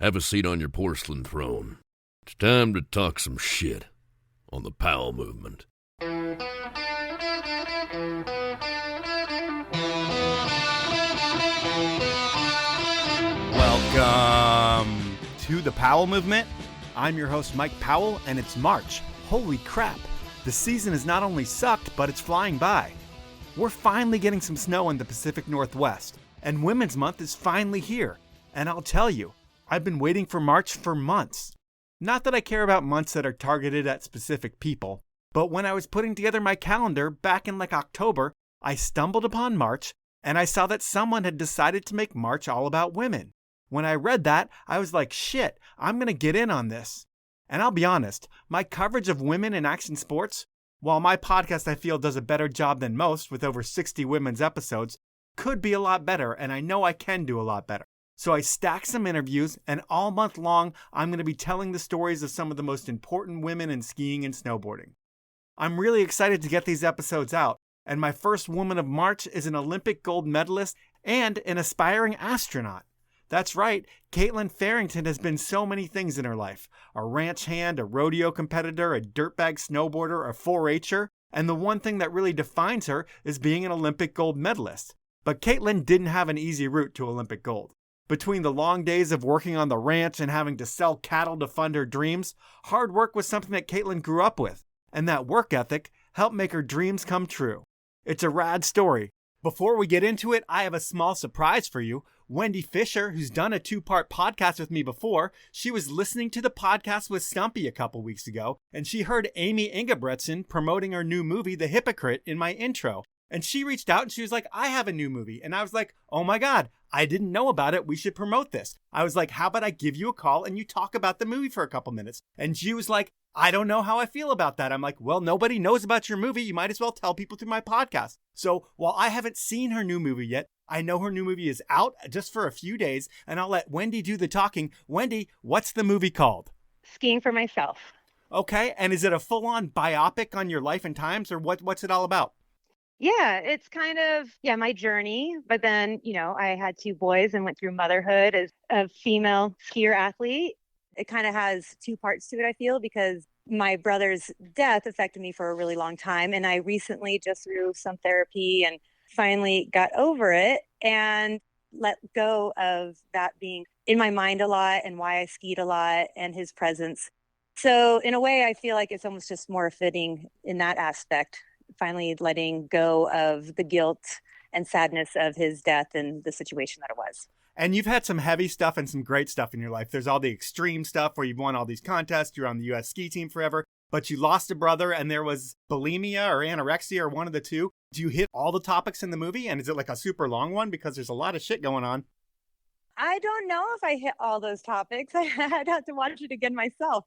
Have a seat on your porcelain throne. It's time to talk some shit on the Powell movement. Welcome to the Powell movement. I'm your host, Mike Powell, and it's March. Holy crap. The season has not only sucked, but it's flying by. We're finally getting some snow in the Pacific Northwest, and Women's Month is finally here. And I'll tell you, I've been waiting for March for months. Not that I care about months that are targeted at specific people, but when I was putting together my calendar back in October, I stumbled upon March, and I saw that someone had decided to make March all about women. When I read that, I was like, shit, I'm going to get in on this. And I'll be honest, my coverage of women in action sports, while my podcast I feel does a better job than most with over 60 women's episodes, could be a lot better, and I know I can do a lot better. So I stacked some interviews, and all month long, I'm going to be telling the stories of some of the most important women in skiing and snowboarding. I'm really excited to get these episodes out, and my first woman of March is an Olympic gold medalist and an aspiring astronaut. That's right, Kaitlyn Farrington has been so many things in her life. A ranch hand, a rodeo competitor, a dirtbag snowboarder, a 4-H'er, and the one thing that really defines her is being an Olympic gold medalist. But Kaitlyn didn't have an easy route to Olympic gold. Between the long days of working on the ranch and having to sell cattle to fund her dreams, hard work was something that Kaitlyn grew up with, and that work ethic helped make her dreams come true. It's a rad story. Before we get into it, I have a small surprise for you. Wendy Fisher, who's done a 2-part podcast with me before, she was listening to the podcast with Stumpy a couple weeks ago, and she heard Amy Ingebretson promoting her new movie, The Hypocrite, in my intro. And she reached out and she was like, I have a new movie. And I was like, oh my God, I didn't know about it. We should promote this. I was like, how about I give you a call and you talk about the movie for a couple minutes? And she was like, I don't know how I feel about that. I'm like, well, nobody knows about your movie. You might as well tell people through my podcast. So while I haven't seen her new movie yet, I know her new movie is out just for a few days, and I'll let Wendy do the talking. Wendy, what's the movie called? Skiing for Myself. Okay, and is it a full-on biopic on your life and times, or what's it all about? Yeah, it's kind of, my journey. But then, I had 2 boys and went through motherhood as a female skier athlete. It kind of has 2 parts to it, I feel, because my brother's death affected me for a really long time. And I recently just through some therapy and finally got over it and let go of that being in my mind a lot and why I skied a lot and his presence. So in a way, I feel like it's almost just more fitting in that aspect, finally letting go of the guilt and sadness of his death and the situation that it was. And you've had some heavy stuff and some great stuff in your life. There's all the extreme stuff where you've won all these contests, you're on the U.S. ski team forever, but you lost a brother and there was bulimia or anorexia or one of the two. Do you hit all the topics in the movie? And is it like a super long one? Because there's a lot of shit going on. I don't know if I hit all those topics. I'd have to watch it again myself.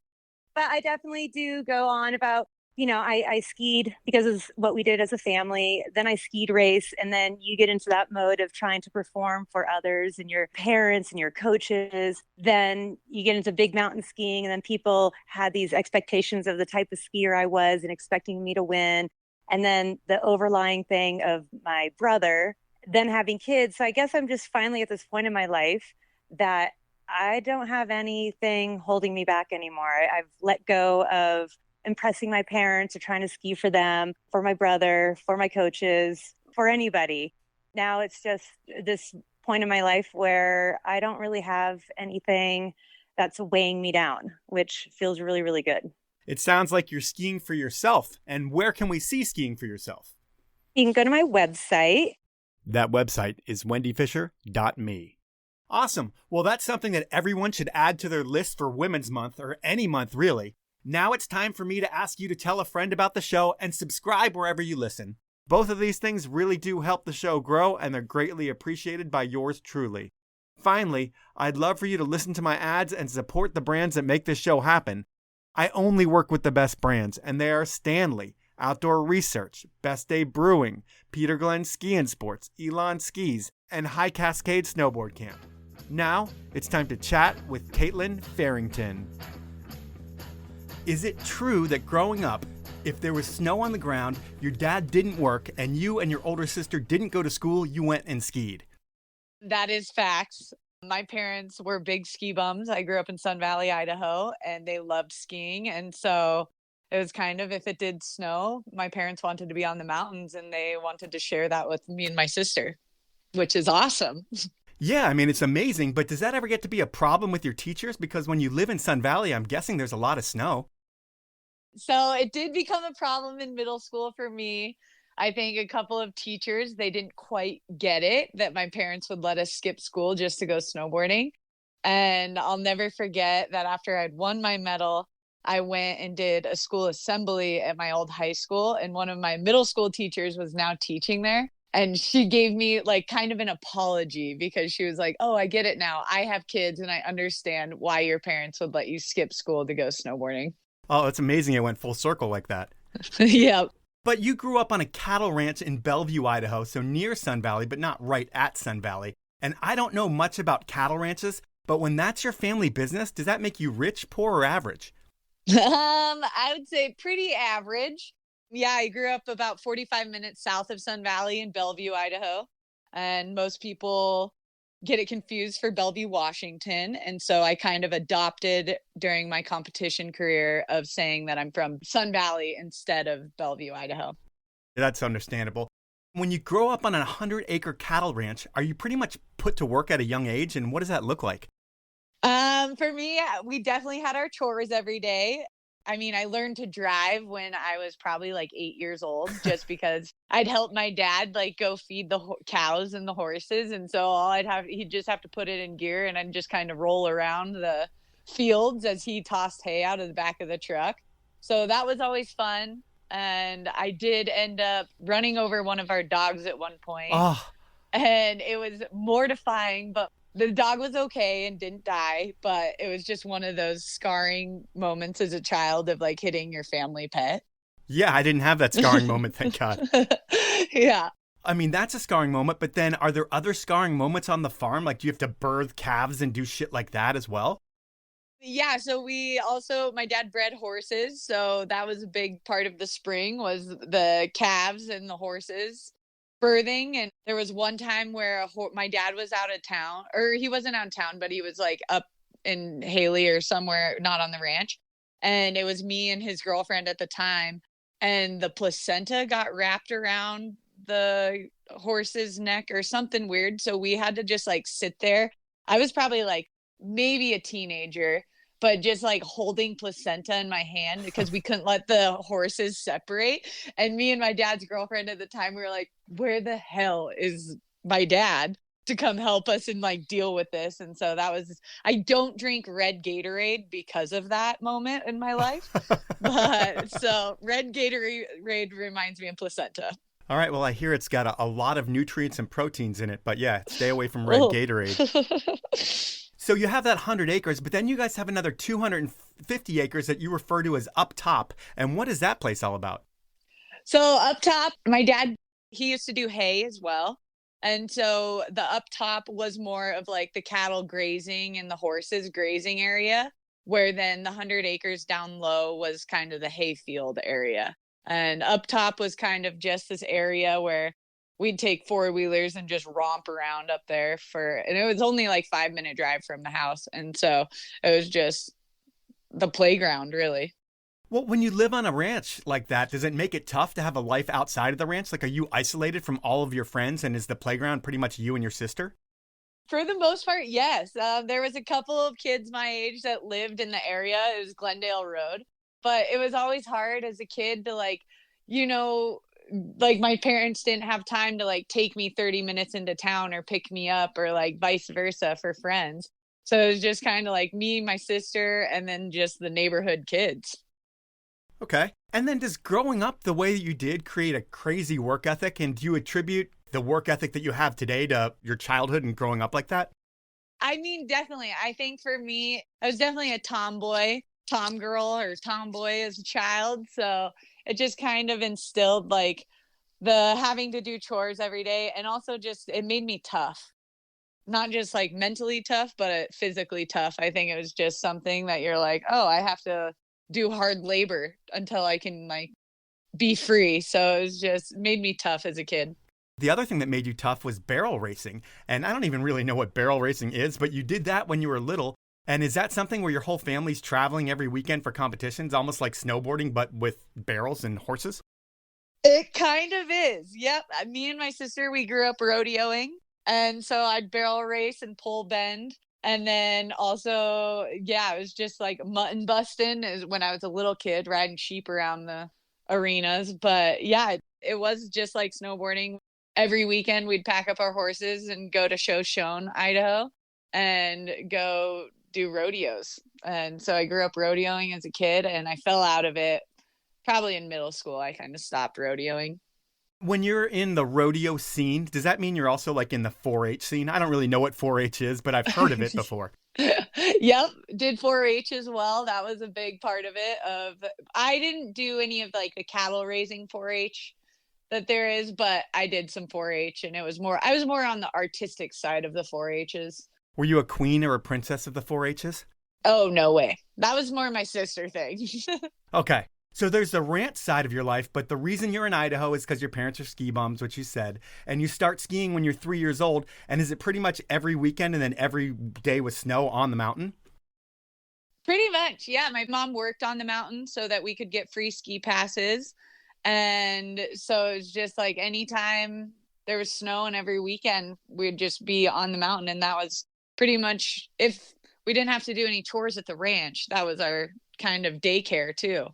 But I definitely do go on about, I skied because of what we did as a family. Then I skied race. And then you get into that mode of trying to perform for others and your parents and your coaches. Then you get into big mountain skiing. And then people had these expectations of the type of skier I was and expecting me to win. And then the overlying thing of my brother, then having kids. So I guess I'm just finally at this point in my life that I don't have anything holding me back anymore. I've let go of impressing my parents or trying to ski for them, for my brother, for my coaches, for anybody. Now it's just this point in my life where I don't really have anything that's weighing me down, which feels really, really good. It sounds like you're skiing for yourself. And where can we see Skiing for Yourself? You can go to my website. That website is wendyfisher.me. Awesome. Well, that's something that everyone should add to their list for Women's Month, or any month really. Now it's time for me to ask you to tell a friend about the show and subscribe wherever you listen. Both of these things really do help the show grow, and they're greatly appreciated by yours truly. Finally, I'd love for you to listen to my ads and support the brands that make this show happen. I only work with the best brands, and they are Stanley, Outdoor Research, Best Day Brewing, Peter Glenn Ski and Sports, Elon Skis, and High Cascade Snowboard Camp. Now, it's time to chat with Kaitlyn Farrington. Is it true that growing up, if there was snow on the ground, your dad didn't work, and you and your older sister didn't go to school, you went and skied? That is facts. My parents were big ski bums. I grew up in Sun Valley, Idaho, and they loved skiing. And so it was kind of, if it did snow, my parents wanted to be on the mountains and they wanted to share that with me and my sister, which is awesome. Yeah, I mean, it's amazing, but does that ever get to be a problem with your teachers? Because when you live in Sun Valley, I'm guessing there's a lot of snow. So it did become a problem in middle school for me. I think a couple of teachers, they didn't quite get it that my parents would let us skip school just to go snowboarding. And I'll never forget that after I'd won my medal, I went and did a school assembly at my old high school. And one of my middle school teachers was now teaching there. And she gave me like kind of an apology because she was like, oh, I get it now. I have kids and I understand why your parents would let you skip school to go snowboarding. Oh, it's amazing it went full circle like that. Yeah. But you grew up on a cattle ranch in Bellevue, Idaho, so near Sun Valley, but not right at Sun Valley. And I don't know much about cattle ranches, but when that's your family business, does that make you rich, poor, or average? I would say pretty average. Yeah, I grew up about 45 minutes south of Sun Valley in Bellevue, Idaho. And most people get it confused for Bellevue, Washington. And so I kind of adopted during my competition career of saying that I'm from Sun Valley instead of Bellevue, Idaho. That's understandable. When you grow up on a 100-acre cattle ranch, are you pretty much put to work at a young age? And what does that look like? For me, we definitely had our chores every day. I mean, I learned to drive when I was probably like 8 years old, just because I'd help my dad like go feed the cows and the horses. And so he'd just have to put it in gear and I'd just kind of roll around the fields as he tossed hay out of the back of the truck. So that was always fun. And I did end up running over one of our dogs at one point. Oh. And it was mortifying, but the dog was okay and didn't die, but it was just one of those scarring moments as a child of like hitting your family pet. Yeah, I didn't have that scarring moment, thank God. Yeah. I mean, that's a scarring moment, but then are there other scarring moments on the farm? Like, do you have to birth calves and do shit like that as well? Yeah, so my dad bred horses, so that was a big part of the spring was the calves and the horses birthing. And there was one time where my dad was out of town, or he wasn't out of town, but he was like up in Haley or somewhere, not on the ranch. And it was me and his girlfriend at the time. And the placenta got wrapped around the horse's neck or something weird. So we had to just like sit there. I was probably like maybe a teenager, but just like holding placenta in my hand because we couldn't let the horses separate. And me and my dad's girlfriend at the time, we were like, where the hell is my dad to come help us and like deal with this? And so I don't drink red Gatorade because of that moment in my life. But so red Gatorade reminds me of placenta. All right, well, I hear it's got a lot of nutrients and proteins in it, but yeah, stay away from red Gatorade. So you have that 100 acres, but then you guys have another 250 acres that you refer to as Up Top. And what is that place all about? So Up Top, my dad, he used to do hay as well. And so the Up Top was more of like the cattle grazing and the horses grazing area, where then the 100 acres down low was kind of the hay field area. And Up Top was kind of just this area where we'd take four-wheelers and just romp around up there and it was only like 5-minute drive from the house. And so it was just the playground, really. Well, when you live on a ranch like that, does it make it tough to have a life outside of the ranch? Like, are you isolated from all of your friends and is the playground pretty much you and your sister? For the most part, yes. There was a couple of kids my age that lived in the area. It was Glendale Road. But it was always hard as a kid to like, like my parents didn't have time to like take me 30 minutes into town or pick me up or like vice versa for friends. So it was just kind of like me, my sister, and then just the neighborhood kids. Okay. And then does growing up the way that you did create a crazy work ethic? And do you attribute the work ethic that you have today to your childhood and growing up like that? I mean, definitely. I think for me, I was definitely a tomgirl or tomboy as a child. So it just kind of instilled like the having to do chores every day. And also just, it made me tough, not just like mentally tough, but physically tough. I think it was just something that you're like, oh, I have to do hard labor until I can like be free. So it was just made me tough as a kid. The other thing that made you tough was barrel racing. And I don't even really know what barrel racing is, but you did that when you were little. And is that something where your whole family's traveling every weekend for competitions, almost like snowboarding, but with barrels and horses? It kind of is. Yep. Me and my sister, we grew up rodeoing. And so I'd barrel race and pole bend. And then also, yeah, it was just like mutton busting is when I was a little kid riding sheep around the arenas. But yeah, it was just like snowboarding. Every weekend we'd pack up our horses and go to Shoshone, Idaho, and go do rodeos. And so I grew up rodeoing as a kid, and I fell out of it probably in middle school. I kind of stopped rodeoing. When you're in the rodeo scene, does that mean you're also like in the 4-H scene? I don't really know what 4-H is, but I've heard of it before. Yep, did 4-H as well. That was a big part of it. I didn't do any of like the cattle raising 4-H that there is, but I did some 4-H, and I was more on the artistic side of the 4-H's. Were you a queen or a princess of the 4-H's? Oh, no way. That was more my sister thing. Okay. So there's the ranch side of your life, but the reason you're in Idaho is because your parents are ski bums, which you said, and you start skiing when you're 3 years old. And is it pretty much every weekend and then every day with snow on the mountain? Pretty much, yeah. My mom worked on the mountain so that we could get free ski passes. And so it was just like anytime there was snow and every weekend we'd just be on the mountain. And that was pretty much, if we didn't have to do any chores at the ranch, that was our kind of daycare too.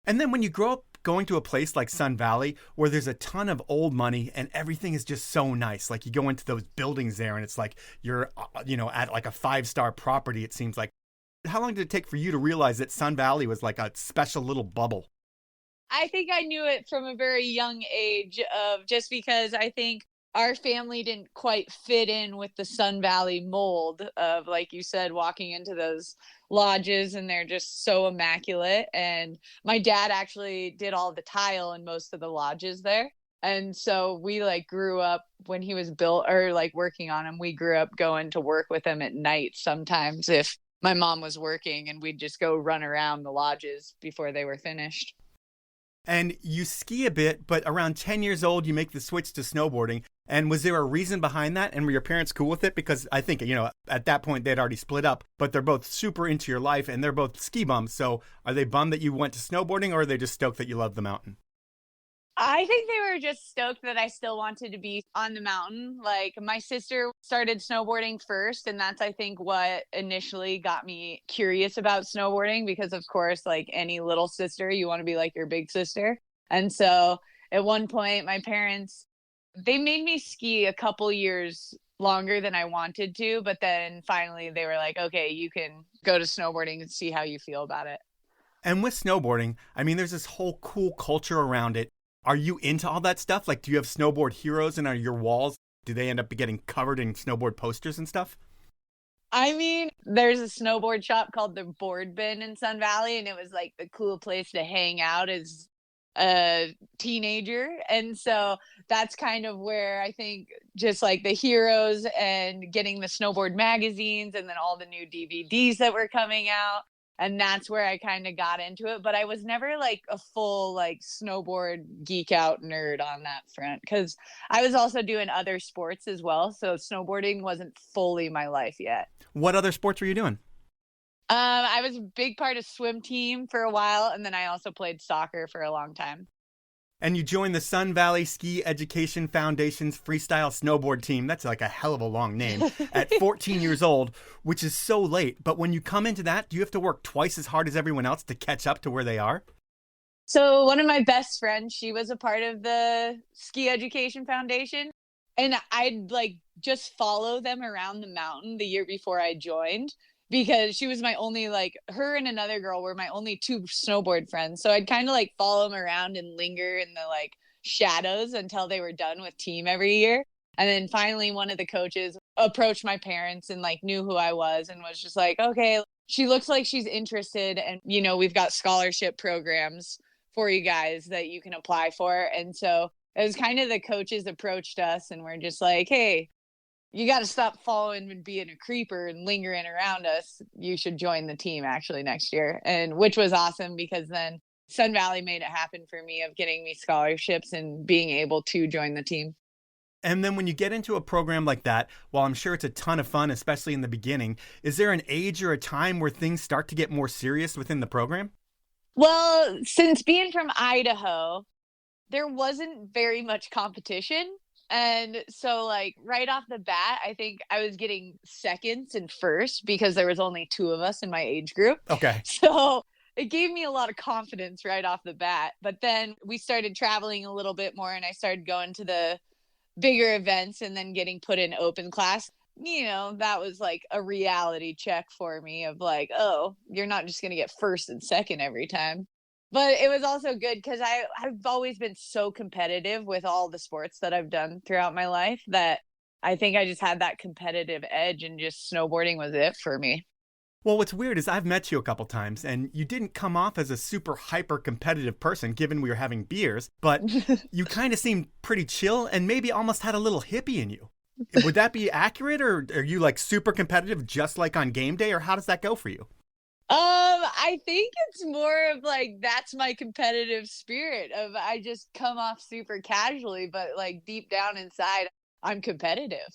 And then when you grow up going to a place like Sun Valley where there's a ton of old money and everything is just so nice, like you go into those buildings there and it's like you're, at like a 5-star property, it seems like. How long did it take for you to realize that Sun Valley was like a special little bubble? I think I knew it from a very young age just because I think our family didn't quite fit in with the Sun Valley mold of, like you said, walking into those lodges and they're just so immaculate. And my dad actually did all the tile in most of the lodges there. And so we like grew up when he was built or like working on him. We grew up going to work with him at night sometimes if my mom was working, and we'd just go run around the lodges before they were finished. And you ski a bit, but around 10 years old, you make the switch to snowboarding. And was there a reason behind that? And were your parents cool with it? Because I think, at that point they'd already split up, but they're both super into your life and they're both ski bums. So are they bummed that you went to snowboarding, or are they just stoked that you love the mountain? I think they were just stoked that I still wanted to be on the mountain. Like my sister started snowboarding first, and that's, I think, what initially got me curious about snowboarding because, of course, like any little sister, you want to be like your big sister. And so at one point, my parents, they made me ski a couple years longer than I wanted to, but then finally they were like, okay, you can go to snowboarding and see how you feel about it. And with snowboarding, I mean, there's this whole cool culture around it. Are you into all that stuff? Like, do you have snowboard heroes, and are your walls, do they end up getting covered in snowboard posters and stuff? I mean, there's a snowboard shop called the Board Bin in Sun Valley, and it was like the cool place to hang out as a teenager. And so that's kind of where I think just like the heroes and getting the snowboard magazines and then all the new DVDs that were coming out. And that's where I kind of got into it. But I was never like a full like snowboard geek out nerd on that front because I was also doing other sports as well. So snowboarding wasn't fully my life yet. What other sports were you doing? I was a big part of swim team for a while. And then I also played soccer for a long time. And you joined the Sun Valley Ski Education Foundation's freestyle snowboard team. That's like a hell of a long name. At 14 years old, which is so late. But when you come into that, do you have to work twice as hard as everyone else to catch up to where they are? So one of my best friends, she was a part of the Ski Education Foundation. And I'd like just follow them around the mountain the year before I joined. Because she was my only, like, her and another girl were my only two snowboard friends. So I'd kind of, like, follow them around and linger in the, like, shadows until they were done with team every year. And then finally one of the coaches approached my parents and, like, knew who I was and was just like, okay, she looks like she's interested. And, we've got scholarship programs for you guys that you can apply for. And so it was kind of the coaches approached us and we're just like, hey, you got to stop following and being a creeper and lingering around us. You should join the team actually next year. And which was awesome because then Sun Valley made it happen for me of getting me scholarships and being able to join the team. And then when you get into a program like that, while I'm sure it's a ton of fun, especially in the beginning, is there an age or a time where things start to get more serious within the program? Well, since being from Idaho, there wasn't very much competition. And so like right off the bat, I think I was getting seconds and first because there was only 2 of us in my age group. Okay. So it gave me a lot of confidence right off the bat. But then we started traveling a little bit more and I started going to the bigger events and then getting put in open class. You know, that was like a reality check for me of like, oh, you're not just going to get first and second every time. But it was also good because I've always been so competitive with all the sports that I've done throughout my life that I think I just had that competitive edge and just snowboarding was it for me. Well, what's weird is I've met you a couple times and you didn't come off as a super hyper competitive person given we were having beers, but you kind of seemed pretty chill and maybe almost had a little hippie in you. Would that be accurate, or are you like super competitive just like on game day, or how does that go for you? I think it's more of like that's my competitive spirit of I just come off super casually, but like deep down inside, I'm competitive.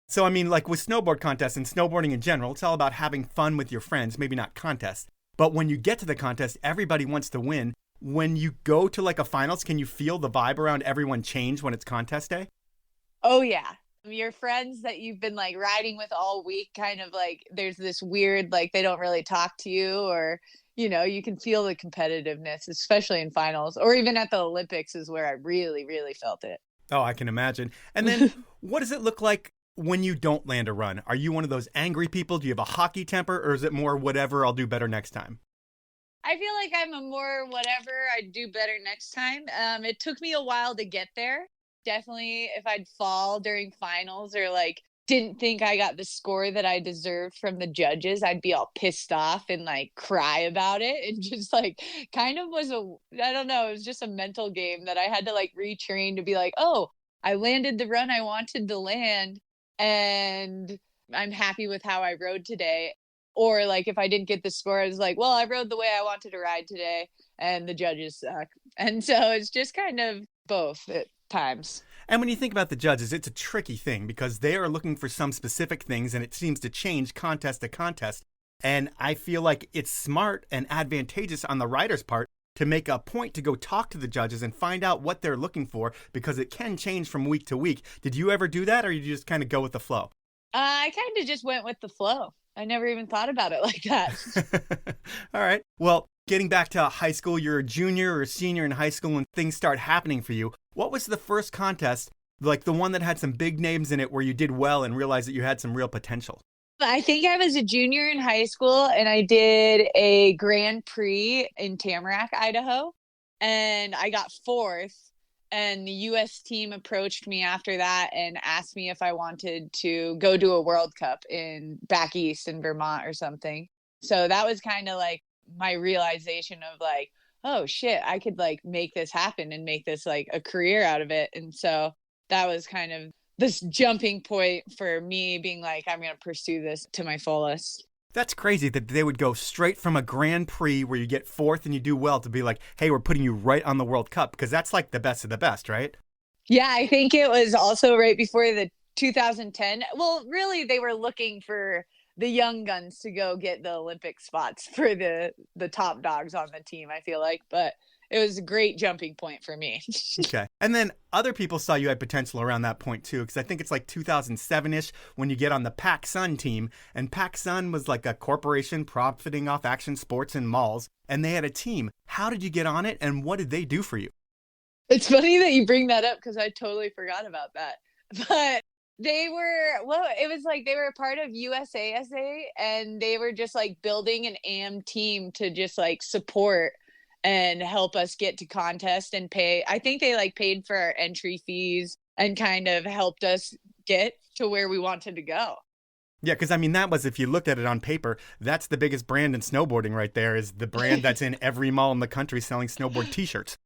So, I mean, like with snowboard contests and snowboarding in general, it's all about having fun with your friends, maybe not contests. But when you get to the contest, everybody wants to win. When you go to like a finals, can you feel the vibe around everyone change when it's contest day? Oh, yeah. Your friends that you've been like riding with all week, kind of like there's this weird, like they don't really talk to you or, you know, you can feel the competitiveness, especially in finals or even at the Olympics is where I really, really felt it. Oh, I can imagine. And then what does it look like when you don't land a run? Are you one of those angry people? Do you have a hockey temper, or is it more whatever, I'll do better next time? I feel like I'm a more whatever, I'd do better next time. It took me a while to get there. Definitely if I'd fall during finals or like didn't think I got the score that I deserved from the judges, I'd be all pissed off and like cry about it. And just like kind of was I don't know, it was just a mental game that I had to like retrain to be like, oh, I landed the run I wanted to land and I'm happy with how I rode today. Or like if I didn't get the score, I was like, well, I rode the way I wanted to ride today and the judges suck. And so it's just kind of both at times. And when you think about the judges, it's a tricky thing because they are looking for some specific things and it seems to change contest to contest. And I feel like it's smart and advantageous on the rider's part to make a point to go talk to the judges and find out what they're looking for because it can change from week to week. Did you ever do that, or you just kind of go with the flow? I kind of just went with the flow. I never even thought about it like that. All right. Well, getting back to high school, you're a junior or a senior in high school and things start happening for you. What was the first contest, like the one that had some big names in it where you did well and realized that you had some real potential? I think I was a junior in high school and I did a Grand Prix in Tamarack, Idaho, and I got 4th. And the U.S. team approached me after that and asked me if I wanted to go do a World Cup back east in Vermont or something. So that was kind of like my realization of like, oh shit, I could like make this happen and make this like a career out of it. And so that was kind of this jumping point for me being like, I'm going to pursue this to my fullest. That's crazy that they would go straight from a Grand Prix where you get 4th and you do well to be like, hey, we're putting you right on the World Cup, because that's like the best of the best, right? Yeah, I think it was also right before the 2010. Well, really, they were looking for the young guns to go get the Olympic spots for the top dogs on the team, I feel like. But it was a great jumping point for me. Okay. And then other people saw you had potential around that point too, because I think it's like 2007-ish when you get on the PacSun team. And PacSun was like a corporation profiting off action sports and malls. And they had a team. How did you get on it, and what did they do for you? It's funny that you bring that up because I totally forgot about that. But they were, well, it was like they were a part of USASA, and they were just like building an AM team to just like support and help us get to contest and pay. I think they like paid for our entry fees and kind of helped us get to where we wanted to go. Yeah, because I mean, that was, if you looked at it on paper, that's the biggest brand in snowboarding right there, is the brand that's in every mall in the country selling snowboard t-shirts.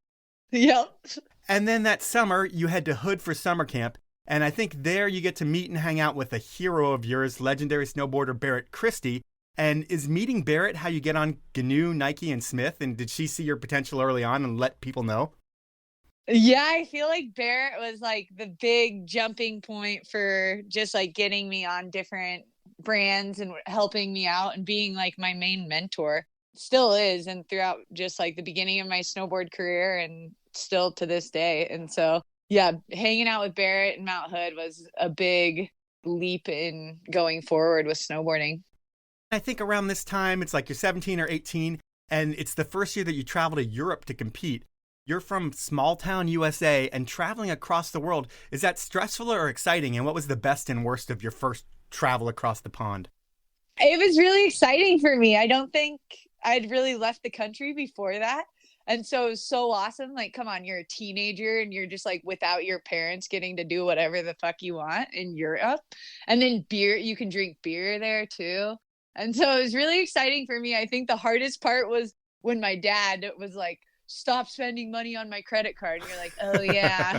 Yep. And then that summer, you head to Hood for summer camp. And I think there you get to meet and hang out with a hero of yours, legendary snowboarder Barrett Christy. And is meeting Barrett how you get on GNU, Nike, and Smith? And did she see your potential early on and let people know? Yeah, I feel like Barrett was like the big jumping point for just like getting me on different brands and helping me out and being like my main mentor. Still is, and throughout just like the beginning of my snowboard career and still to this day. And so, yeah, hanging out with Barrett and Mount Hood was a big leap in going forward with snowboarding. I think around this time, it's like you're 17 or 18, and it's the first year that you travel to Europe to compete. You're from small town USA and traveling across the world. Is that stressful or exciting? And what was the best and worst of your first travel across the pond? It was really exciting for me. I don't think I'd really left the country before that. And so it was so awesome. Like, come on, you're a teenager and you're just like without your parents getting to do whatever the fuck you want in Europe. And then beer, you can drink beer there too. And so it was really exciting for me. I think the hardest part was when my dad was like, stop spending money on my credit card. And you're like, oh yeah.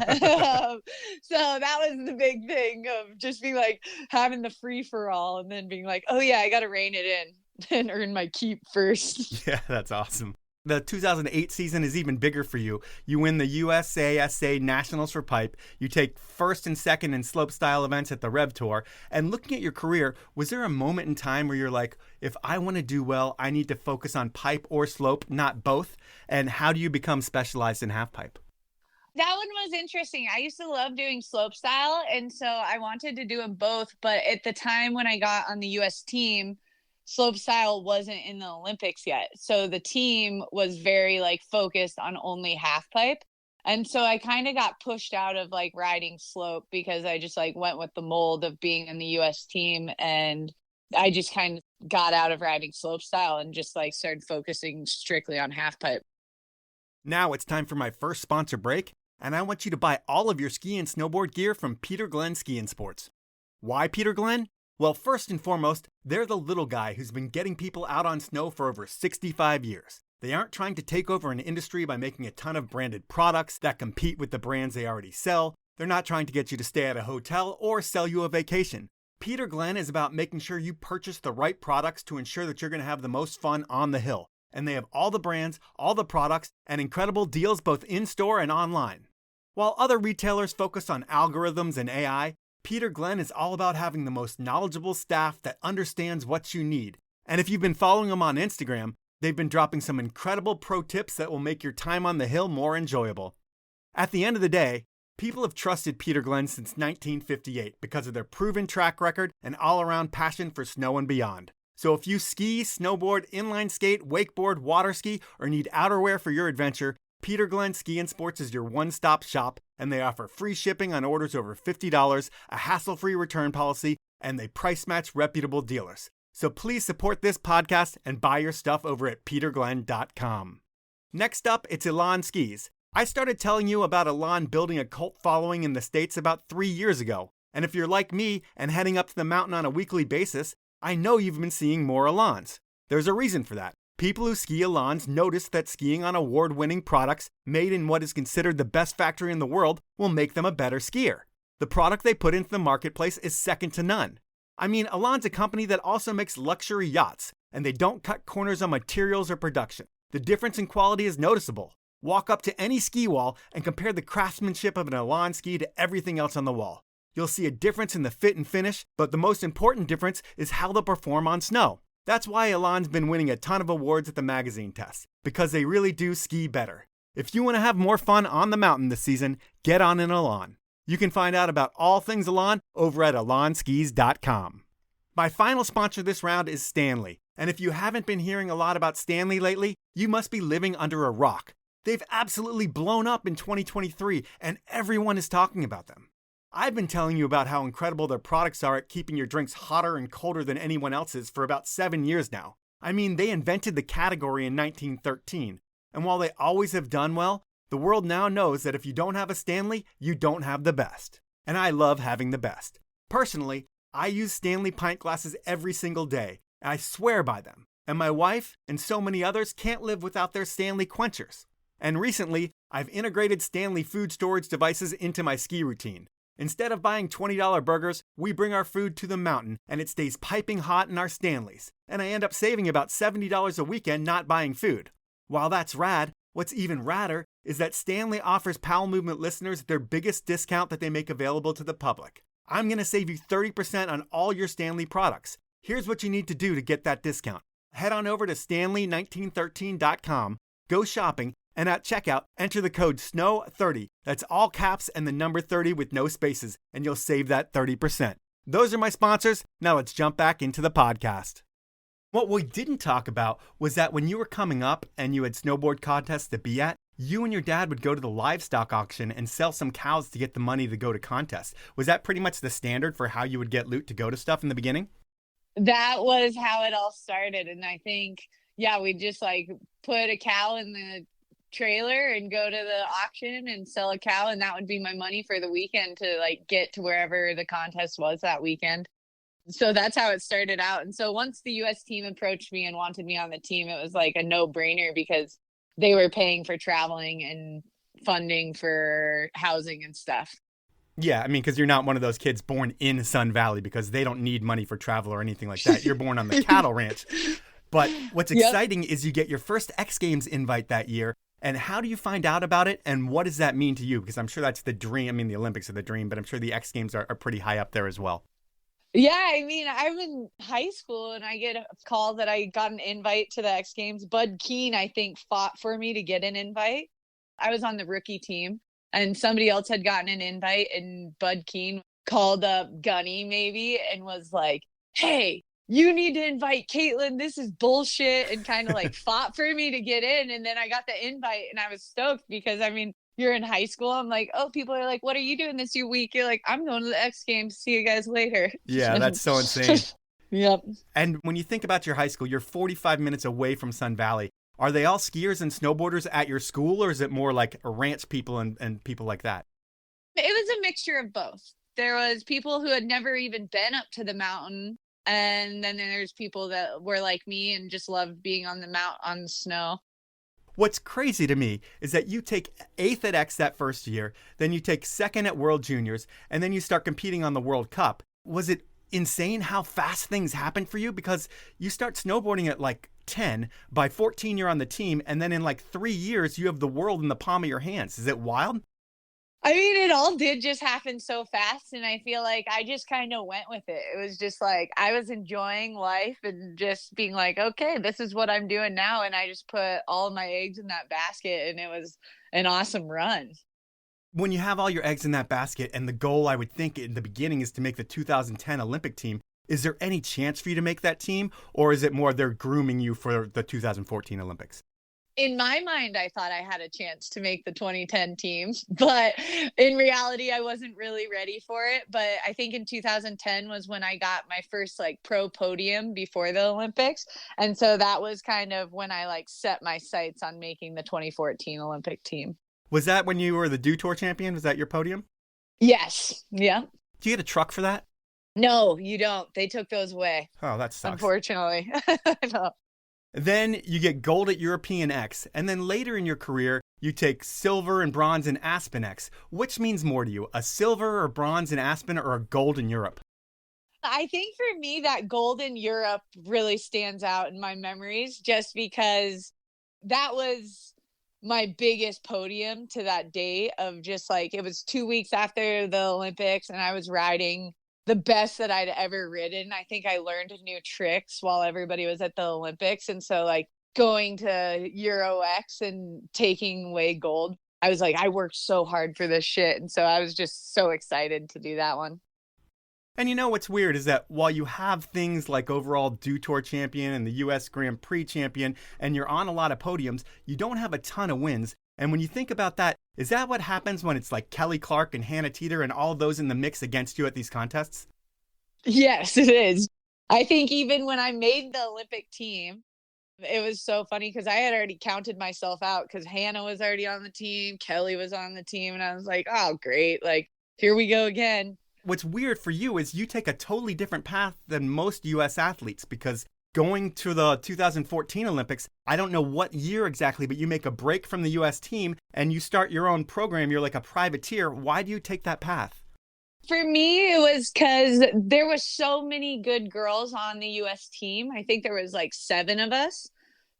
So that was the big thing of just being like having the free for all and then being like, oh yeah, I got to rein it in and earn my keep first. Yeah, that's awesome. The 2008 season is even bigger for you. You win the USASA Nationals for Pipe. You take first and second in slopestyle events at the Rev Tour. And looking at your career, was there a moment in time where you're like, if I want to do well, I need to focus on pipe or slope, not both? And how do you become specialized in halfpipe? That one was interesting. I used to love doing slopestyle, and so I wanted to do them both. But at the time when I got on the U.S. team, slopestyle wasn't in the Olympics yet. So the team was very like focused on only halfpipe. And so I kind of got pushed out of like riding slope because I just like went with the mold of being in the US team. And I just kind of got out of riding slopestyle and just like started focusing strictly on halfpipe. Now it's time for my first sponsor break. And I want you to buy all of your ski and snowboard gear from Peter Glenn Ski and Sports. Why Peter Glenn? Well, first and foremost, they're the little guy who's been getting people out on snow for over 65 years. They aren't trying to take over an industry by making a ton of branded products that compete with the brands they already sell. They're not trying to get you to stay at a hotel or sell you a vacation. Peter Glenn is about making sure you purchase the right products to ensure that you're going to have the most fun on the hill. And they have all the brands, all the products, and incredible deals both in-store and online. While other retailers focus on algorithms and AI, Peter Glenn is all about having the most knowledgeable staff that understands what you need. And if you've been following them on Instagram, they've been dropping some incredible pro tips that will make your time on the hill more enjoyable. At the end of the day, people have trusted Peter Glenn since 1958 because of their proven track record and all-around passion for snow and beyond. So if you ski, snowboard, inline skate, wakeboard, water ski, or need outerwear for your adventure, Peter Glenn Ski and Sports is your one-stop shop, and they offer free shipping on orders over $50, a hassle-free return policy, and they price-match reputable dealers. So please support this podcast and buy your stuff over at peterglenn.com. Next up, it's Elan Skis. I started telling you about Elan building a cult following in the States about 3 years ago. And if you're like me and heading up to the mountain on a weekly basis, I know you've been seeing more Elans. There's a reason for that. People who ski Elans notice that skiing on award-winning products made in what is considered the best factory in the world will make them a better skier. The product they put into the marketplace is second to none. I mean, Elan's a company that also makes luxury yachts, and they don't cut corners on materials or production. The difference in quality is noticeable. Walk up to any ski wall and compare the craftsmanship of an Elan ski to everything else on the wall. You'll see a difference in the fit and finish, but the most important difference is how they'll perform on snow. That's why Elan's been winning a ton of awards at the magazine tests, because they really do ski better. If you want to have more fun on the mountain this season, get on an Elan. You can find out about all things Elan over at elanskis.com. My final sponsor this round is Stanley, and if you haven't been hearing a lot about Stanley lately, you must be living under a rock. They've absolutely blown up in 2023, and everyone is talking about them. I've been telling you about how incredible their products are at keeping your drinks hotter and colder than anyone else's for about 7 years now. I mean, they invented the category in 1913, and while they always have done well, the world now knows that if you don't have a Stanley, you don't have the best. And I love having the best. Personally, I use Stanley pint glasses every single day, and I swear by them. And my wife and so many others can't live without their Stanley quenchers. And recently, I've integrated Stanley food storage devices into my ski routine. Instead of buying $20 burgers, we bring our food to the mountain and it stays piping hot in our Stanleys. And I end up saving about $70 a weekend not buying food. While that's rad, what's even radder is that Stanley offers Powell Movement listeners their biggest discount that they make available to the public. I'm going to save you 30% on all your Stanley products. Here's what you need to do to get that discount. Head on over to stanley1913.com, go shopping, and at checkout, enter the code SNOW30. That's all caps and the number 30 with no spaces, and you'll save that 30%. Those are my sponsors. Now let's jump back into the podcast. What we didn't talk about was that when you were coming up and you had snowboard contests to be at, you and your dad would go to the livestock auction and sell some cows to get the money to go to contests. Was that pretty much the standard for how you would get loot to go to stuff in the beginning? That was how it all started. And I think, yeah, we just like put a cow in the trailer and go to the auction and sell a cow. And that would be my money for the weekend to like get to wherever the contest was that weekend. So that's how it started out. And so once the US team approached me and wanted me on the team, it was like a no-brainer because they were paying for traveling and funding for housing and stuff. Yeah, I mean, because you're not one of those kids born in Sun Valley because they don't need money for travel or anything like that. You're born on the cattle ranch. But what's exciting is you get your first X Games invite that year. And how do you find out about it? And what does that mean to you? Because I'm sure that's the dream. I mean, the Olympics are the dream, but I'm sure the X Games are pretty high up there as well. Yeah, I mean, I'm in high school and I get a call that I got an invite to the X Games. Bud Keene, I think, fought for me to get an invite. I was on the rookie team and somebody else had gotten an invite, and Bud Keene called up Gunny maybe and was like, hey, you need to invite Kaitlyn. This is bullshit, and kind of like fought for me to get in. And then I got the invite and I was stoked because, I mean, you're in high school. I'm like, oh, people are like, what are you doing this week? You're like, I'm going to the X Games. See you guys later. Yeah, that's so insane. Yep. And when you think about your high school, you're 45 minutes away from Sun Valley. Are they all skiers and snowboarders at your school, or is it more like ranch people and people like that? It was a mixture of both. There was people who had never even been up to the mountain. And then there's people that were like me and just loved being on the on the snow. What's crazy to me is that you take 8th at X that first year, then you take 2nd at World Juniors, and then you start competing on the World Cup. Was it insane how fast things happened for you? Because you start snowboarding at like 10, by 14 you're on the team, and then in like 3 years you have the world in the palm of your hands. Is it wild? I mean, it all did just happen so fast, and I feel like I just kind of went with it. It was just like I was enjoying life and just being like, okay, this is what I'm doing now, and I just put all of my eggs in that basket, and it was an awesome run. When you have all your eggs in that basket, and the goal, I would think, in the beginning is to make the 2010 Olympic team, is there any chance for you to make that team, or is it more they're grooming you for the 2014 Olympics? In my mind, I thought I had a chance to make the 2010 team, but in reality, I wasn't really ready for it. But I think in 2010 was when I got my first like pro podium before the Olympics. And so that was kind of when I like set my sights on making the 2014 Olympic team. Was that when you were the Dew Tour champion? Was that your podium? Yes. Yeah. Do you get a truck for that? No, you don't. They took those away. Oh, that sucks. Unfortunately. No. Then you get gold at European X, and then later in your career, you take silver and bronze in Aspen X. Which means more to you, a silver or bronze in Aspen or a gold in Europe? I think for me, that gold in Europe really stands out in my memories just because that was my biggest podium to that day of just like, it was 2 weeks after the Olympics and I was riding the best that I'd ever ridden. I think I learned new tricks while everybody was at the Olympics. And so like going to Euro X and taking away gold, I was like, I worked so hard for this shit. And so I was just so excited to do that one. And you know what's weird is that while you have things like overall Dew Tour champion and the US Grand Prix champion, and you're on a lot of podiums, you don't have a ton of wins. And when you think about that, is that what happens when it's like Kelly Clark and Hannah Teeter and all those in the mix against you at these contests? Yes, it is. I think even when I made the Olympic team, it was so funny because I had already counted myself out because Hannah was already on the team, Kelly was on the team, and I was like, oh, great. Like, here we go again. What's weird for you is you take a totally different path than most U.S. athletes because going to the 2014 Olympics, I don't know what year exactly, but you make a break from the U.S. team and you start your own program. You're like a privateer. Why do you take that path? For me, it was because there was so many good girls on the U.S. team. I think there was like 7 of us.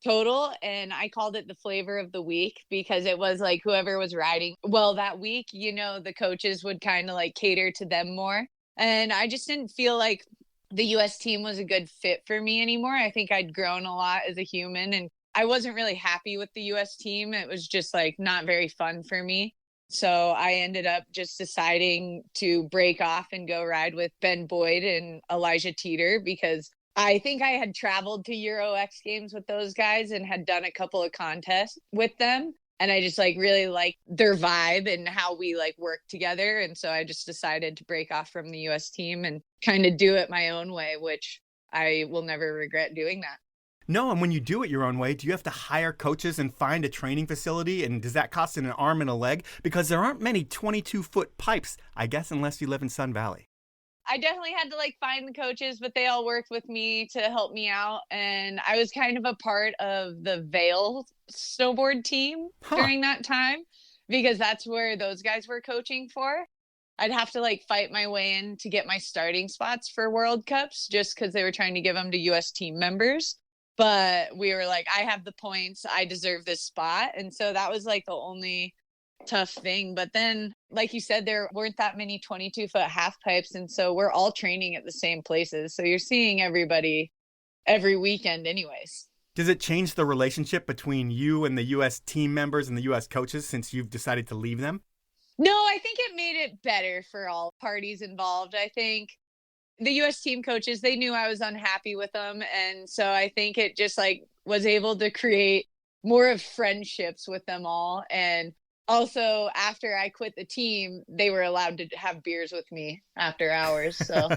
total, and I called it the flavor of the week because it was like whoever was riding well that week, the coaches would kind of like cater to them more. And I just didn't feel like the US team was a good fit for me anymore. I think I'd grown a lot as a human, and I wasn't really happy with the US team. It was just like not very fun for me. So I ended up just deciding to break off and go ride with Ben Boyd and Elijah Teeter, because I think I had traveled to Euro X Games with those guys and had done a couple of contests with them. And I just like really liked their vibe and how we like work together. And so I just decided to break off from the US team and kind of do it my own way, which I will never regret doing that. No, and when you do it your own way, do you have to hire coaches and find a training facility? And does that cost an arm and a leg? Because there aren't many 22-foot pipes, I guess, unless you live in Sun Valley. I definitely had to like find the coaches, but they all worked with me to help me out. And I was kind of a part of the Vail snowboard team during that time, because that's where those guys were coaching for. I'd have to like fight my way in to get my starting spots for World Cups just because they were trying to give them to US team members. But we were like, I have the points, I deserve this spot. And so that was like the only tough thing. But then, like you said, there weren't that many 22-foot half pipes, and so we're all training at the same places, so you're seeing everybody every weekend anyways. Does it change the relationship between you and the U.S. team members and the U.S. coaches since you've decided to leave them? No, I think it made it better for all parties involved. I think the U.S. team coaches, they knew I was unhappy with them, and so I think it just like was able to create more of friendships with them all. And also, after I quit the team, they were allowed to have beers with me after hours. So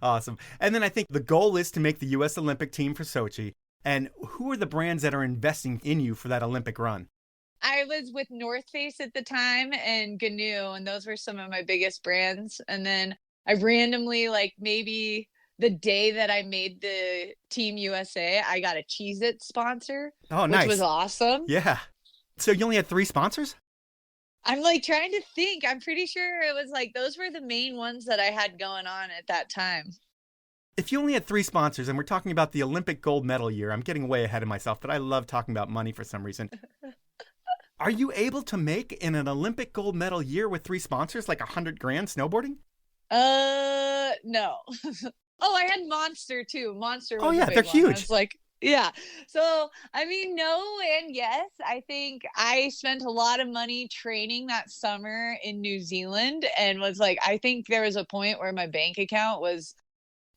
Awesome. And then I think the goal is to make the U.S. Olympic team for Sochi. And who are the brands that are investing in you for that Olympic run? I was with North Face at the time and GNU, and those were some of my biggest brands. And then I randomly, like maybe the day that I made the Team USA, I got a Cheez-It sponsor. Oh, nice. Which was awesome. Yeah. So you only had 3 sponsors? I'm like trying to think. I'm pretty sure it was like those were the main ones that I had going on at that time. If you only had 3 sponsors, and we're talking about the Olympic gold medal year, I'm getting way ahead of myself, but I love talking about money for some reason. Are you able to make in an Olympic gold medal year with 3 sponsors like $100,000 snowboarding? No. Oh, I had Monster too. Monster was oh yeah, a big they're one. huge. I was like, yeah. So, I mean, no and yes. I think I spent a lot of money training that summer in New Zealand, and was like, I think there was a point where my bank account was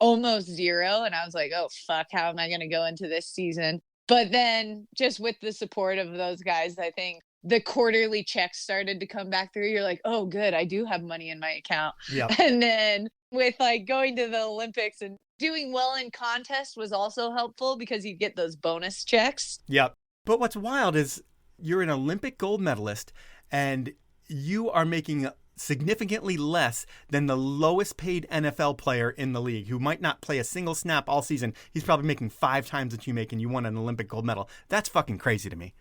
almost zero, and I was like, oh, fuck, how am I going to go into this season? But then just with the support of those guys, I think the quarterly checks started to come back through. You're like, oh, good, I do have money in my account. Yep. And then with like going to the Olympics and doing well in contest was also helpful because you get those bonus checks. Yep. But what's wild is you're an Olympic gold medalist and you are making significantly less than the lowest paid NFL player in the league who might not play a single snap all season. He's probably making 5 times what you make and you won an Olympic gold medal. That's fucking crazy to me.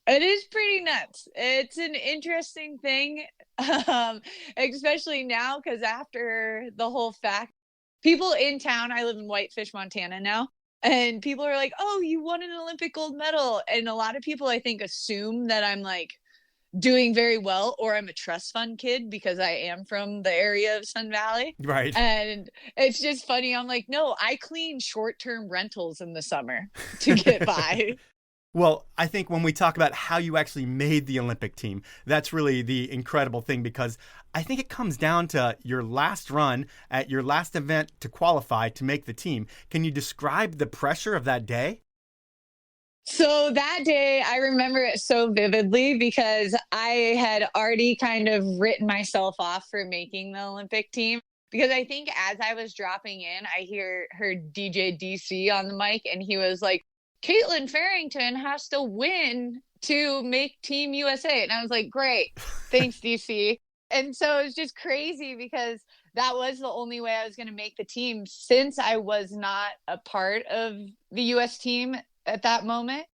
It is pretty nuts. It's an interesting thing, especially now, because after the whole fact, people in town, I live in Whitefish, Montana now, and people are like, oh, you won an Olympic gold medal. And a lot of people, I think, assume that I'm like doing very well, or I'm a trust fund kid because I am from the area of Sun Valley. Right. And it's just funny. I'm like, no, I clean short-term rentals in the summer to get by. Well, I think when we talk about how you actually made the Olympic team, that's really the incredible thing, because I think it comes down to your last run at your last event to qualify to make the team. Can you describe the pressure of that day? So that day, I remember it so vividly because I had already kind of written myself off for making the Olympic team. Because I think as I was dropping in, I heard DJ DC on the mic, and he was like, Kaitlyn Farrington has to win to make Team USA. And I was like, great. Thanks, DC. And so it was just crazy because that was the only way I was going to make the team, since I was not a part of the US team at that moment.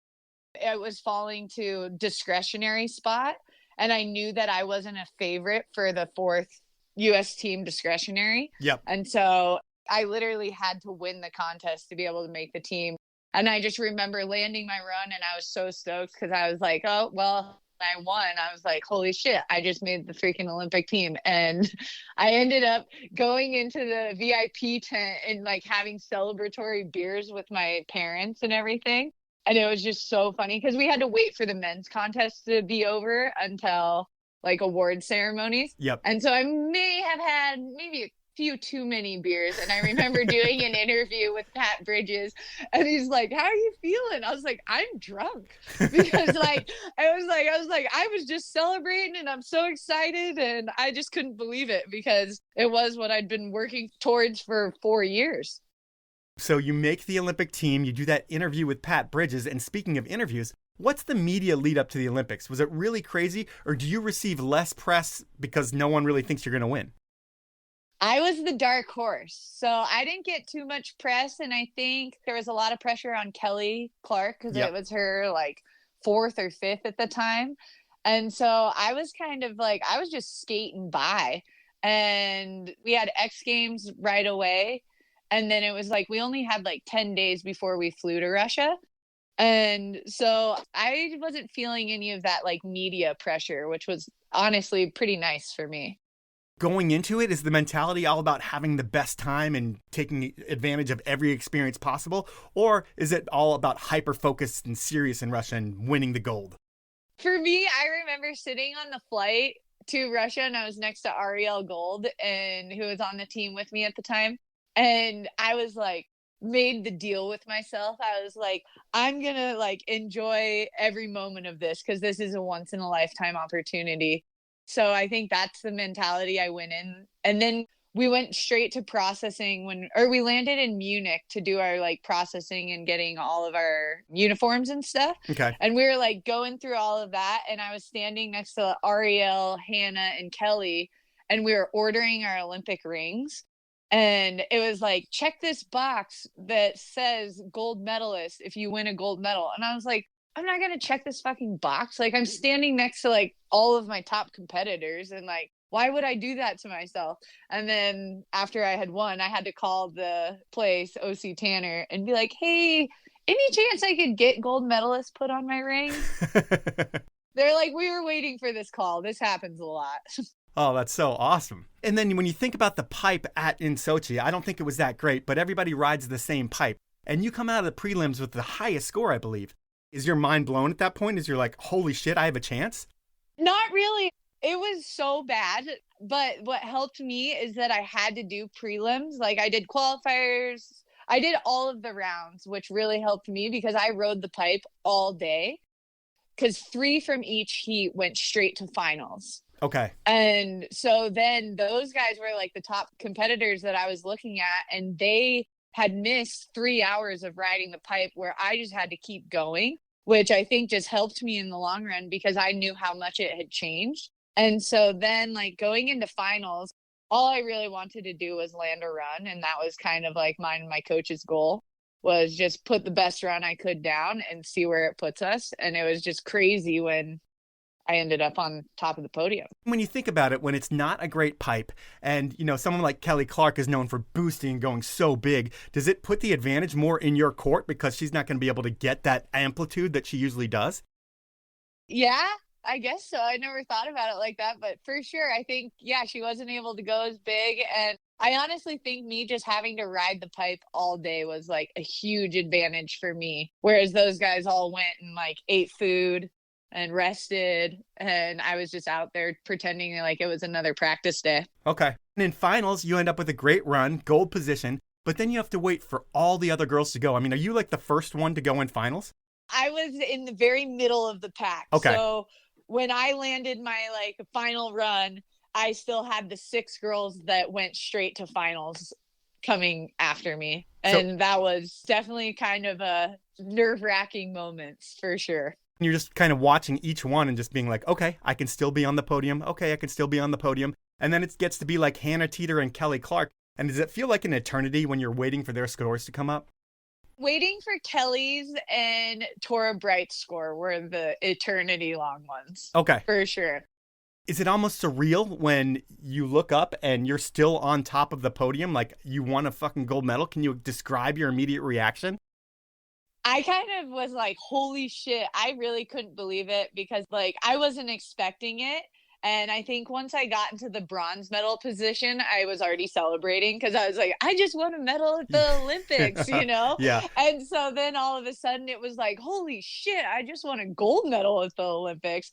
It was falling to discretionary spot. And I knew that I wasn't a favorite for the 4th US team discretionary. Yep. And so I literally had to win the contest to be able to make the team. And I just remember landing my run and I was so stoked because I was like, oh, well, I won. I was like, holy shit, I just made the freaking Olympic team. And I ended up going into the VIP tent and like having celebratory beers with my parents and everything. And it was just so funny because we had to wait for the men's contest to be over until like award ceremonies. Yep. And so I may have had maybe a few too many beers. And I remember doing an interview with Pat Bridges and he's like, how are you feeling? I was like, I'm drunk because I was just celebrating and I'm so excited. And I just couldn't believe it because it was what I'd been working towards for 4 years. So you make the Olympic team, you do that interview with Pat Bridges. And speaking of interviews, what's the media lead up to the Olympics? Was it really crazy or do you receive less press because no one really thinks you're going to win? I was the dark horse, so I didn't get too much press, and I think there was a lot of pressure on Kelly Clark because it was her like 4th or 5th at the time, and so I was kind of like I was just skating by, and we had X Games right away, and then it was like we only had like 10 days before we flew to Russia, and so I wasn't feeling any of that like media pressure, which was honestly pretty nice for me. Going into it, is the mentality all about having the best time and taking advantage of every experience possible? Or is it all about hyper-focused and serious in Russia and winning the gold? For me, I remember sitting on the flight to Russia and I was next to Ariel Gold and who was on the team with me at the time. And I was like, made the deal with myself. I was like, I'm going to like enjoy every moment of this because this is a once in a lifetime opportunity. So I think that's the mentality I went in. And then we went straight to processing we landed in Munich to do our like processing and getting all of our uniforms and stuff. Okay. And we were like going through all of that. And I was standing next to Ariel, Hannah, and Kelly. And we were ordering our Olympic rings. And it was like, check this box that says gold medalist if you win a gold medal. And I was like, I'm not going to check this fucking box. Like I'm standing next to like all of my top competitors and like, why would I do that to myself? And then after I had won, I had to call the place, OC Tanner, and be like, hey, any chance I could get gold medalist put on my ring? They're like, we were waiting for this call. This happens a lot. Oh, that's so awesome. And then when you think about the pipe in Sochi, I don't think it was that great, but everybody rides the same pipe. And you come out of the prelims with the highest score, I believe. Is your mind blown at that point? Is you're like, holy shit, I have a chance? Not really. It was so bad. But what helped me is that I had to do prelims. Like I did qualifiers. I did all of the rounds, which really helped me because I rode the pipe all day. Because 3 from each heat went straight to finals. Okay. And so then those guys were like the top competitors that I was looking at. And they had missed 3 hours of riding the pipe where I just had to keep going, which I think just helped me in the long run because I knew how much it had changed. And so then like going into finals, all I really wanted to do was land a run. And that was kind of like mine and my coach's goal was just put the best run I could down and see where it puts us. And it was just crazy when I ended up on top of the podium. When you think about it, when it's not a great pipe and, you know, someone like Kelly Clark is known for boosting and going so big, does it put the advantage more in your court because she's not going to be able to get that amplitude that she usually does? Yeah, I guess so. I never thought about it like that, but for sure, I think, yeah, she wasn't able to go as big. And I honestly think me just having to ride the pipe all day was like a huge advantage for me. Whereas those guys all went and like ate food and rested, and I was just out there pretending like it was another practice day. Okay. And in finals, you end up with a great run, gold position, but then you have to wait for all the other girls to go. I mean, are you like the first one to go in finals? I was in the very middle of the pack. Okay. So when I landed my like final run, I still had the 6 girls that went straight to finals coming after me. And that was definitely kind of a nerve-wracking moments for sure. You're just kind of watching each one and just being like, okay, I can still be on the podium. Okay, I can still be on the podium. And then it gets to be like Hannah Teeter and Kelly Clark. And does it feel like an eternity when you're waiting for their scores to come up? Waiting for Kelly's and Tora Bright's score were the eternity long ones. Okay. For sure. Is it almost surreal when you look up and you're still on top of the podium? Like you won a fucking gold medal. Can you describe your immediate reaction? I kind of was like, holy shit, I really couldn't believe it because like I wasn't expecting it. And I think once I got into the bronze medal position, I was already celebrating because I was like, I just won a medal at the Olympics, you know? Yeah. And so then all of a sudden it was like, holy shit, I just won a gold medal at the Olympics.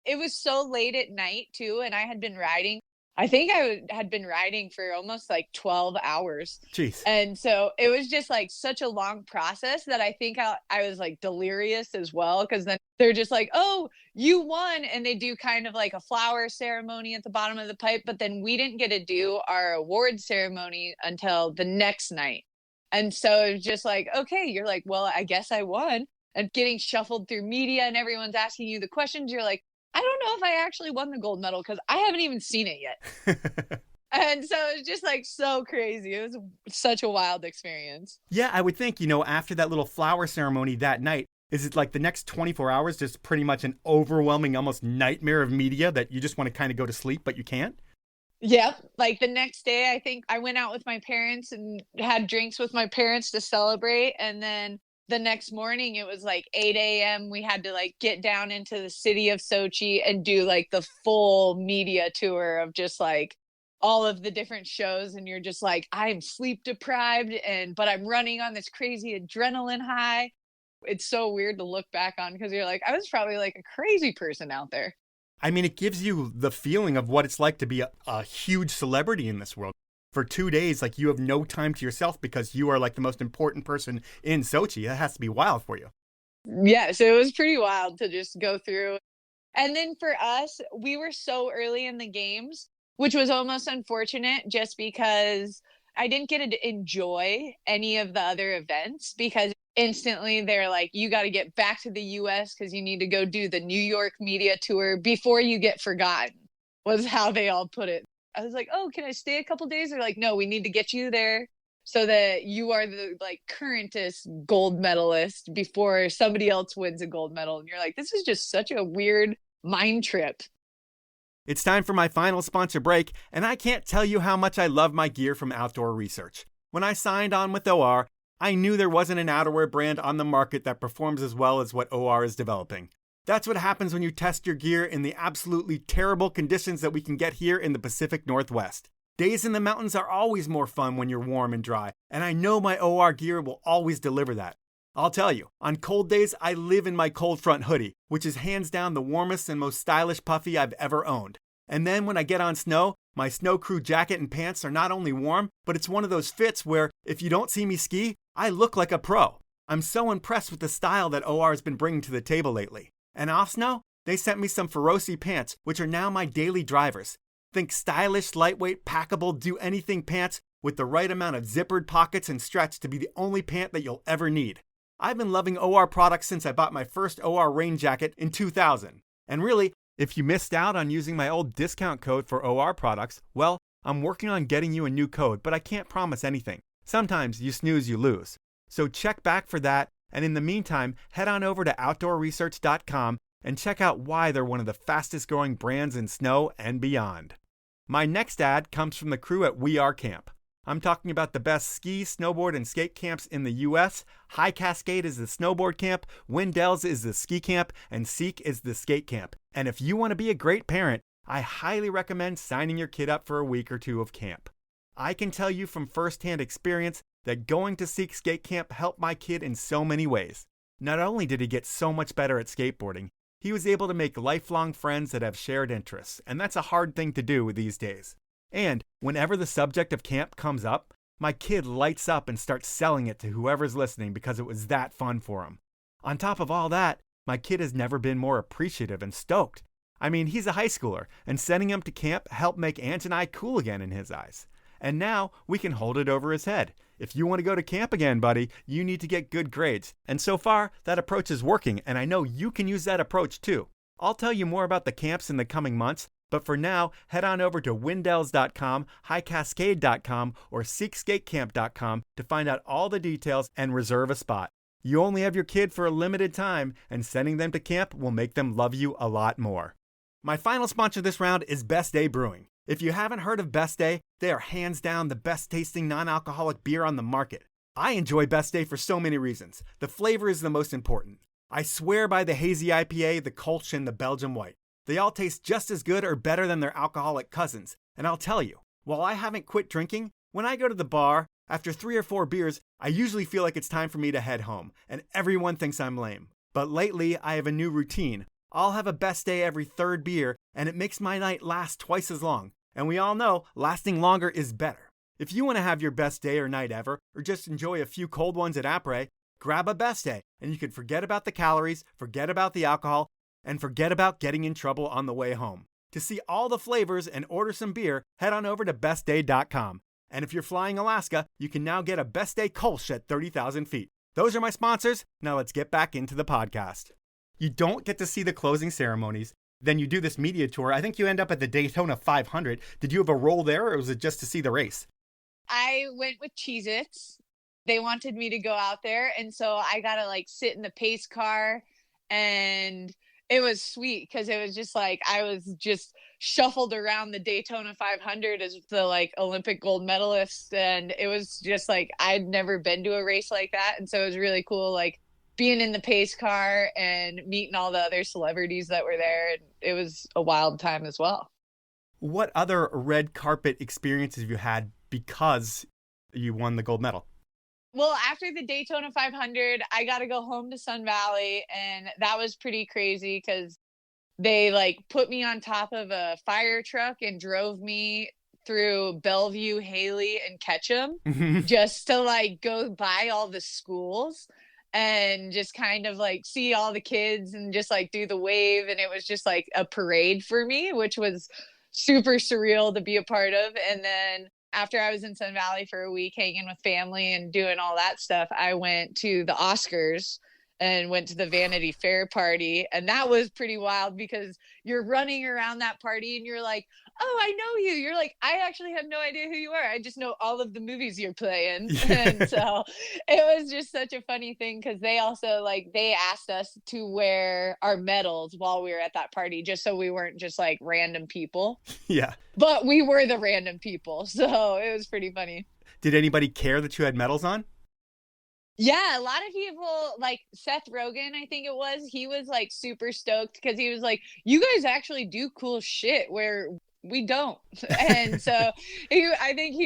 It was so late at night too. And I had been riding. I think had been riding for almost like 12 hours. Jeez. And so it was just like such a long process that I think I was like delirious as well. Cause then they're just like, oh, you won. And they do kind of like a flower ceremony at the bottom of the pipe. But then we didn't get to do our award ceremony until the next night. And so it was just like, okay, you're like, well, I guess I won. And getting shuffled through media and everyone's asking you the questions. You're like, I don't know if I actually won the gold medal because I haven't even seen it yet. And so it was just like so crazy. It was such a wild experience. Yeah, I would think, after that little flower ceremony that night, is it like the next 24 hours just pretty much an overwhelming, almost nightmare of media that you just want to kind of go to sleep, but you can't? Yep. Like the next day, I think I went out with my parents and had drinks with my parents to celebrate. And then the next morning it was like 8 a.m. We had to like get down into the city of Sochi and do like the full media tour of just like all of the different shows. And you're just like, I'm sleep deprived but I'm running on this crazy adrenaline high. It's so weird to look back on because you're like, I was probably like a crazy person out there. I mean, it gives you the feeling of what it's like to be a huge celebrity in this world. For 2 days, like you have no time to yourself because you are like the most important person in Sochi. That has to be wild for you. Yeah, so it was pretty wild to just go through. And then for us, we were so early in the games, which was almost unfortunate just because I didn't get to enjoy any of the other events because instantly they're like, you got to get back to the US because you need to go do the New York media tour before you get forgotten, was how they all put it. I was like, oh, can I stay a couple days? They're like, no, we need to get you there so that you are the like currentest gold medalist before somebody else wins a gold medal. And you're like, this is just such a weird mind trip. It's time for my final sponsor break, and I can't tell you how much I love my gear from Outdoor Research. When I signed on with OR, I knew there wasn't an outerwear brand on the market that performs as well as what OR is developing. That's what happens when you test your gear in the absolutely terrible conditions that we can get here in the Pacific Northwest. Days in the mountains are always more fun when you're warm and dry, and I know my OR gear will always deliver that. I'll tell you, on cold days, I live in my cold front hoodie, which is hands down the warmest and most stylish puffy I've ever owned. And then when I get on snow, my snow crew jacket and pants are not only warm, but it's one of those fits where if you don't see me ski, I look like a pro. I'm so impressed with the style that OR has been bringing to the table lately. And off snow, they sent me some Feroci pants, which are now my daily drivers. Think stylish, lightweight, packable, do-anything pants with the right amount of zippered pockets and stretch to be the only pant that you'll ever need. I've been loving OR products since I bought my first OR rain jacket in 2000. And really, if you missed out on using my old discount code for OR products, well, I'm working on getting you a new code, but I can't promise anything. Sometimes you snooze, you lose. So check back for that. And in the meantime, head on over to outdoorresearch.com and check out why they're one of the fastest growing brands in snow and beyond. My next ad comes from the crew at We Are Camp. I'm talking about the best ski, snowboard, and skate camps in the U.S. High Cascade is the snowboard camp, Windell's is the ski camp, and Seek is the skate camp. And if you want to be a great parent, I highly recommend signing your kid up for a week or two of camp. I can tell you from firsthand experience that going to Seek Skate Camp helped my kid in so many ways. Not only did he get so much better at skateboarding, he was able to make lifelong friends that have shared interests, and that's a hard thing to do these days. And whenever the subject of camp comes up, my kid lights up and starts selling it to whoever's listening because it was that fun for him. On top of all that, my kid has never been more appreciative and stoked. I mean, he's a high schooler, and sending him to camp helped make Ange and I cool again in his eyes. And now we can hold it over his head. If you want to go to camp again, buddy, you need to get good grades. And so far, that approach is working, and I know you can use that approach too. I'll tell you more about the camps in the coming months, but for now, head on over to windells.com, highcascade.com, or seekskatecamp.com to find out all the details and reserve a spot. You only have your kid for a limited time, and sending them to camp will make them love you a lot more. My final sponsor this round is Best Day Brewing. If you haven't heard of Best Day, they are hands down the best tasting non-alcoholic beer on the market. I enjoy Best Day for so many reasons. The flavor is the most important. I swear by the hazy IPA, the Kolsch, and the Belgian White. They all taste just as good or better than their alcoholic cousins. And I'll tell you, while I haven't quit drinking, when I go to the bar, after 3 or 4 beers, I usually feel like it's time for me to head home, and everyone thinks I'm lame. But lately, I have a new routine. I'll have a Best Day every 3rd beer, and it makes my night last twice as long. And we all know lasting longer is better. If you want to have your best day or night ever, or just enjoy a few cold ones at Après, grab a Best Day, and you can forget about the calories, forget about the alcohol, and forget about getting in trouble on the way home. To see all the flavors and order some beer, head on over to bestday.com. And if you're flying Alaska, you can now get a Best Day Kolsch at 30,000 feet. Those are my sponsors. Now let's get back into the podcast. You don't get to see the closing ceremonies. Then you do this media tour. I think you end up at the Daytona 500. Did you have a role there, or was it just to see the race? I went with Cheez-Its. They wanted me to go out there, and so I got to sit in the pace car, and it was sweet because it was just I was just shuffled around the Daytona 500 as the Olympic gold medalist, and it was just I'd never been to a race like that, and so it was really cool being in the pace car and meeting all the other celebrities that were there, and it was a wild time as well. What other red carpet experiences have you had because you won the gold medal? Well, after the Daytona 500, I got to go home to Sun Valley, and that was pretty crazy because they put me on top of a fire truck and drove me through Bellevue, Haley, and Ketchum just to go by all the schools and just kind of see all the kids and just do the wave. And it was just a parade for me, which was super surreal to be a part of. And then after I was in Sun Valley for a week hanging with family and doing all that stuff, I went to the Oscars and went to the Vanity Fair party. And that was pretty wild because you're running around that party and you're like, oh, I know you. You're like, I actually have no idea who you are. I just know all of the movies you're playing. And so it was just such a funny thing because they also they asked us to wear our medals while we were at that party, just so we weren't just random people. Yeah. But we were the random people. So it was pretty funny. Did anybody care that you had medals on? Yeah, a lot of people, Seth Rogen, I think it was, he was super stoked because he was like, you guys actually do cool shit where we don't. And so I think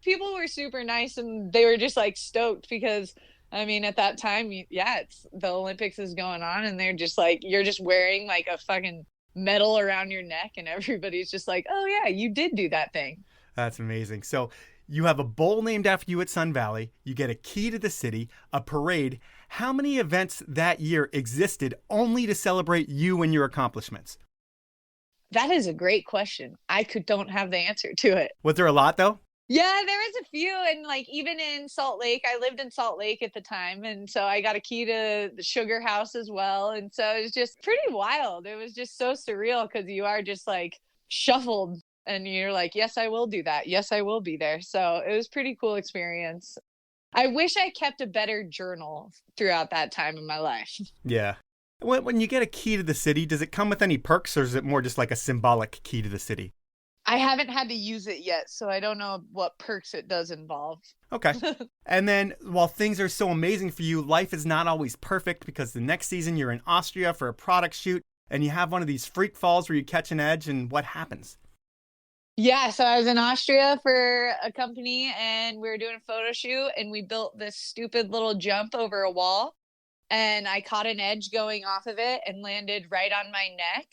people were super nice and they were just stoked because I mean, at that time, it's the Olympics is going on and they're just you're just wearing a fucking medal around your neck and everybody's just oh yeah, you did do that thing. That's amazing. So you have a bowl named after you at Sun Valley. You get a key to the city, a parade. How many events that year existed only to celebrate you and your accomplishments? That is a great question. I don't have the answer to it. Was there a lot, though? Yeah, there was a few. And even in Salt Lake, I lived in Salt Lake at the time. And so I got a key to the Sugar House as well. And so it was just pretty wild. It was just so surreal because you are just shuffled. And you're yes, I will do that. Yes, I will be there. So it was a pretty cool experience. I wish I kept a better journal throughout that time in my life. Yeah. When you get a key to the city, does it come with any perks or is it more just a symbolic key to the city? I haven't had to use it yet, so I don't know what perks it does involve. Okay. And then while things are so amazing for you, life is not always perfect because the next season you're in Austria for a product shoot and you have one of these freak falls where you catch an edge and what happens? Yeah, so I was in Austria for a company and we were doing a photo shoot and we built this stupid little jump over a wall and I caught an edge going off of it and landed right on my neck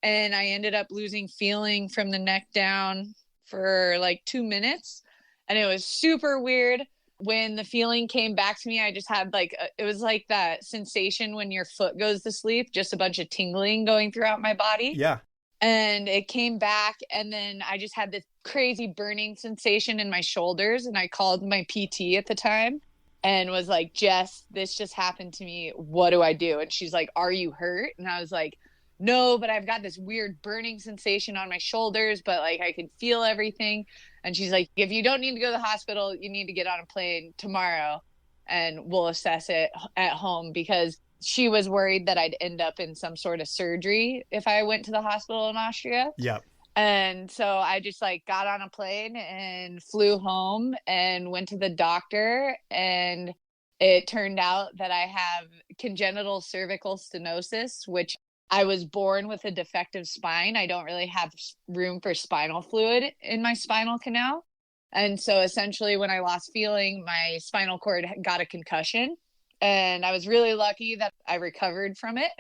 and I ended up losing feeling from the neck down for 2 minutes and it was super weird. When the feeling came back to me, I just had it was that sensation when your foot goes to sleep, just a bunch of tingling going throughout my body. Yeah. And it came back and then I just had this crazy burning sensation in my shoulders and I called my PT at the time and was like, Jess, this just happened to me. What do I do? And she's like, are you hurt? And I was like, no, but I've got this weird burning sensation on my shoulders, but I can feel everything. And she's like, if you don't need to go to the hospital, you need to get on a plane tomorrow and we'll assess it at home because she was worried that I'd end up in some sort of surgery if I went to the hospital in Austria. Yep. And so I just like got on a plane and flew home and went to the doctor, and it turned out that I have congenital cervical stenosis, which I was born with a defective spine. I don't really have room for spinal fluid in my spinal canal. And so essentially when I lost feeling, my spinal cord got a concussion, and I was really lucky that I recovered from it.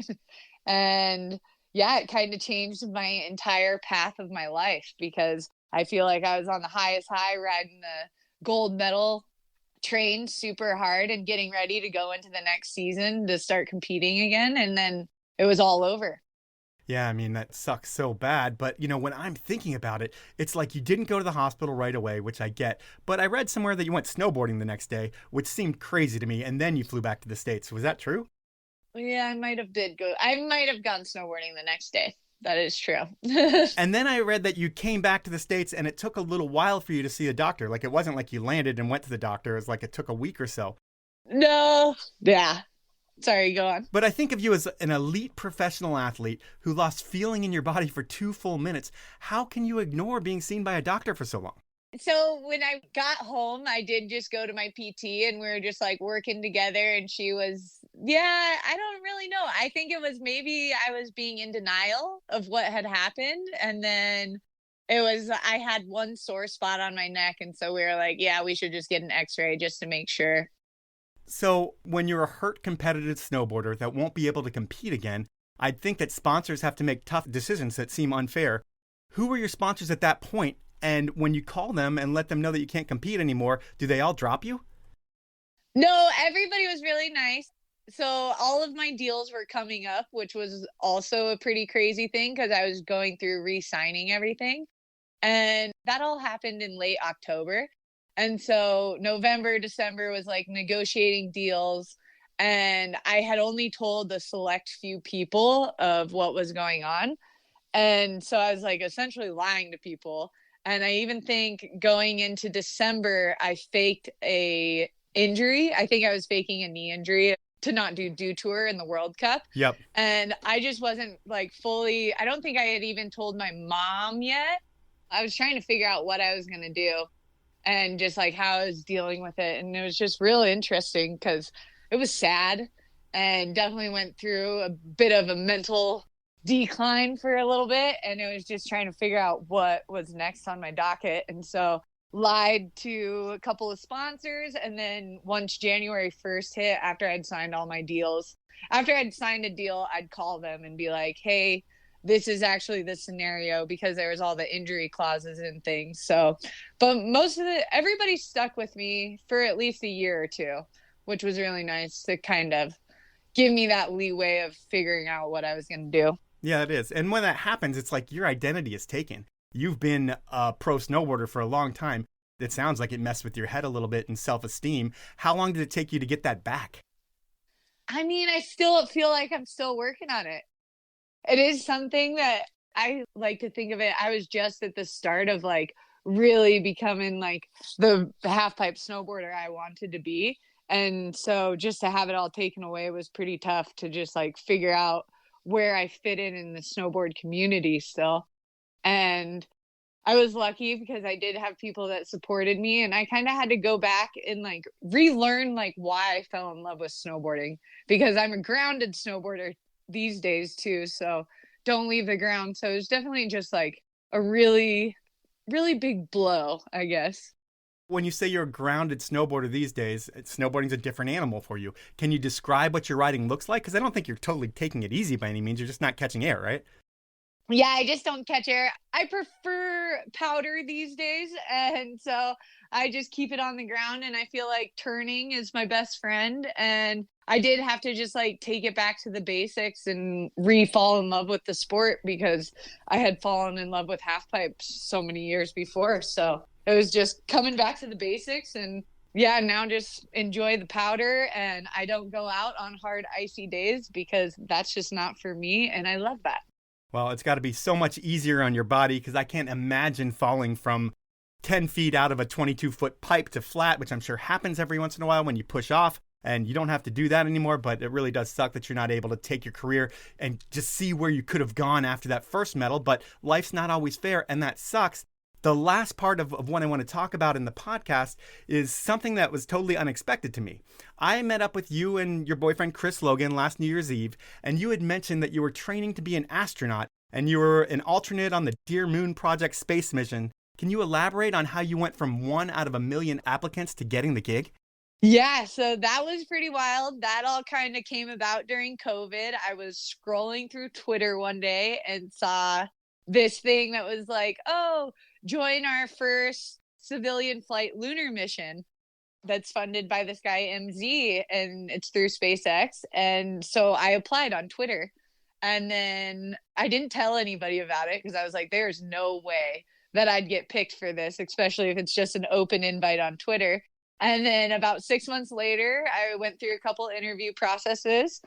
And yeah, it kind of changed my entire path of my life, because I feel like I was on the highest high riding the gold medal train super hard and getting ready to go into the next season to start competing again. And then it was all over. Yeah, I mean, that sucks so bad. But, when I'm thinking about it, it's like you didn't go to the hospital right away, which I get. But I read somewhere that you went snowboarding the next day, which seemed crazy to me. And then you flew back to the States. Was that true? Yeah, I might have gone snowboarding the next day. That is true. And then I read that you came back to the States and it took a little while for you to see a doctor. Like, it wasn't like you landed and went to the doctor. It was like it took a week or so. No. Yeah. Sorry, go on. But I think of you as an elite professional athlete who lost feeling in your body for 2 full minutes. How can you ignore being seen by a doctor for so long? So when I got home, I did just go to my PT, and we were just like working together, and she was, I don't really know. I think it was maybe I was being in denial of what had happened. And then I had one sore spot on my neck. And so we were like, yeah, we should just get an x-ray just to make sure. So when you're a hurt competitive snowboarder that won't be able to compete again, I'd think that sponsors have to make tough decisions that seem unfair. Who were your sponsors at that point? And when you call them and let them know that you can't compete anymore, do they all drop you? No, everybody was really nice. So all of my deals were coming up, which was also a pretty crazy thing because I was going through re-signing everything. And that all happened in late October. And so November, December was like negotiating deals. And I had only told the select few people of what was going on. And so I was like essentially lying to people. And I even think going into December, I faked a injury. I think I was faking a knee injury to not do tour in the World Cup. Yep. And I just wasn't like fully, I don't think I had even told my mom yet. I was trying to figure out what I was going to do and just like how I was dealing with it. And it was just really interesting because it was sad and definitely went through a bit of a mental decline for a little bit. And it was just trying to figure out what was next on my docket. And so lied to a couple of sponsors. And then once January 1st hit, after I'd signed all my deals, after I'd signed a deal, I'd call them and be like, hey, this is actually the scenario, because there was all the injury clauses and things. So, but everybody stuck with me for at least a year or two, which was really nice to kind of give me that leeway of figuring out what I was going to do. Yeah, it is. And when that happens, it's like your identity is taken. You've been a pro snowboarder for a long time. It sounds like it messed with your head a little bit and self-esteem. How long did it take you to get that back? I mean, I still feel like I'm still working on it. It is something that I like to think of it. I was just at the start of like really becoming like the half-pipe snowboarder I wanted to be. And so just to have it all taken away was pretty tough to just like figure out where I fit in the snowboard community still. And I was lucky because I did have people that supported me, and I kind of had to go back and like relearn like why I fell in love with snowboarding, because I'm a grounded snowboarder these days too. So don't leave the ground. So it's definitely just like a really, really big blow, I guess. When you say you're a grounded snowboarder these days, snowboarding's a different animal for you. Can you describe what your riding looks like? Because I don't think you're totally taking it easy by any means. You're just not catching air, right? Yeah, I just don't catch air. I prefer powder these days. And so I just keep it on the ground, and I feel like turning is my best friend. And I did have to just like take it back to the basics and fall in love with the sport, because I had fallen in love with half pipes so many years before. So it was just coming back to the basics, and yeah, now just enjoy the powder. And I don't go out on hard icy days because that's just not for me. And I love that. Well, it's got to be so much easier on your body, because I can't imagine falling from 10 feet out of a 22-foot pipe to flat, which I'm sure happens every once in a while when you push off. And you don't have to do that anymore, but it really does suck that you're not able to take your career and just see where you could have gone after that first medal. But life's not always fair, and that sucks. The last part of what I want to talk about in the podcast is something that was totally unexpected to me. I met up with you and your boyfriend, Chris Logan, last New Year's Eve, and you had mentioned that you were training to be an astronaut, and you were an alternate on the Dear Moon Project space mission. Can you elaborate on how you went from 1 out of a million applicants to getting the gig? Yeah, so that was pretty wild. That all kind of came about during COVID. I was scrolling through Twitter one day and saw this thing that was like, oh, join our first civilian flight lunar mission that's funded by this guy, MZ, and it's through SpaceX. And so I applied on Twitter. And then I didn't tell anybody about it because I was like, there's no way that I'd get picked for this, especially if it's just an open invite on Twitter. And then about 6 months later, I went through a couple interview processes.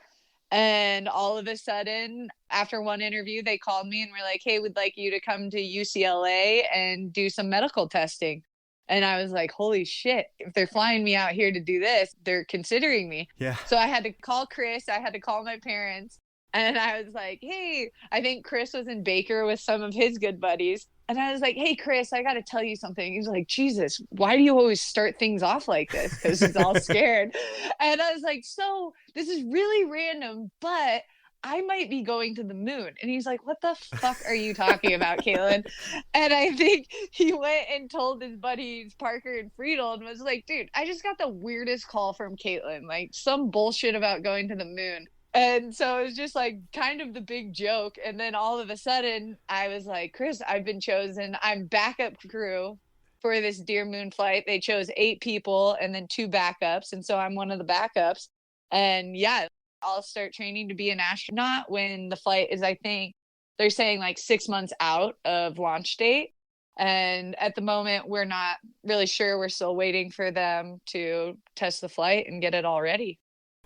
And all of a sudden, after one interview, they called me and were like, hey, we'd like you to come to UCLA and do some medical testing. And I was like, holy shit, if they're flying me out here to do this, they're considering me. Yeah. So I had to call Chris. I had to call my parents. And I was like, hey, I think Chris was in Baker with some of his good buddies. And I was like, hey, Chris, I got to tell you something. He's like, Jesus, why do you always start things off like this? Because he's all scared. And I was like, so this is really random, but I might be going to the moon. And he's like, what the fuck are you talking about, Kaitlyn? And I think he went and told his buddies Parker and Friedel and was like, dude, I just got the weirdest call from Kaitlyn, like some bullshit about going to the moon. And so it was just like kind of the big joke. And then all of a sudden I was like, Chris, I've been chosen. I'm backup crew for this Dear Moon flight. They chose 8 people and then 2 backups. And so I'm one of the backups. And yeah, I'll start training to be an astronaut when the flight is, I think they're saying like 6 months out of launch date. And at the moment, we're not really sure. We're still waiting for them to test the flight and get it all ready.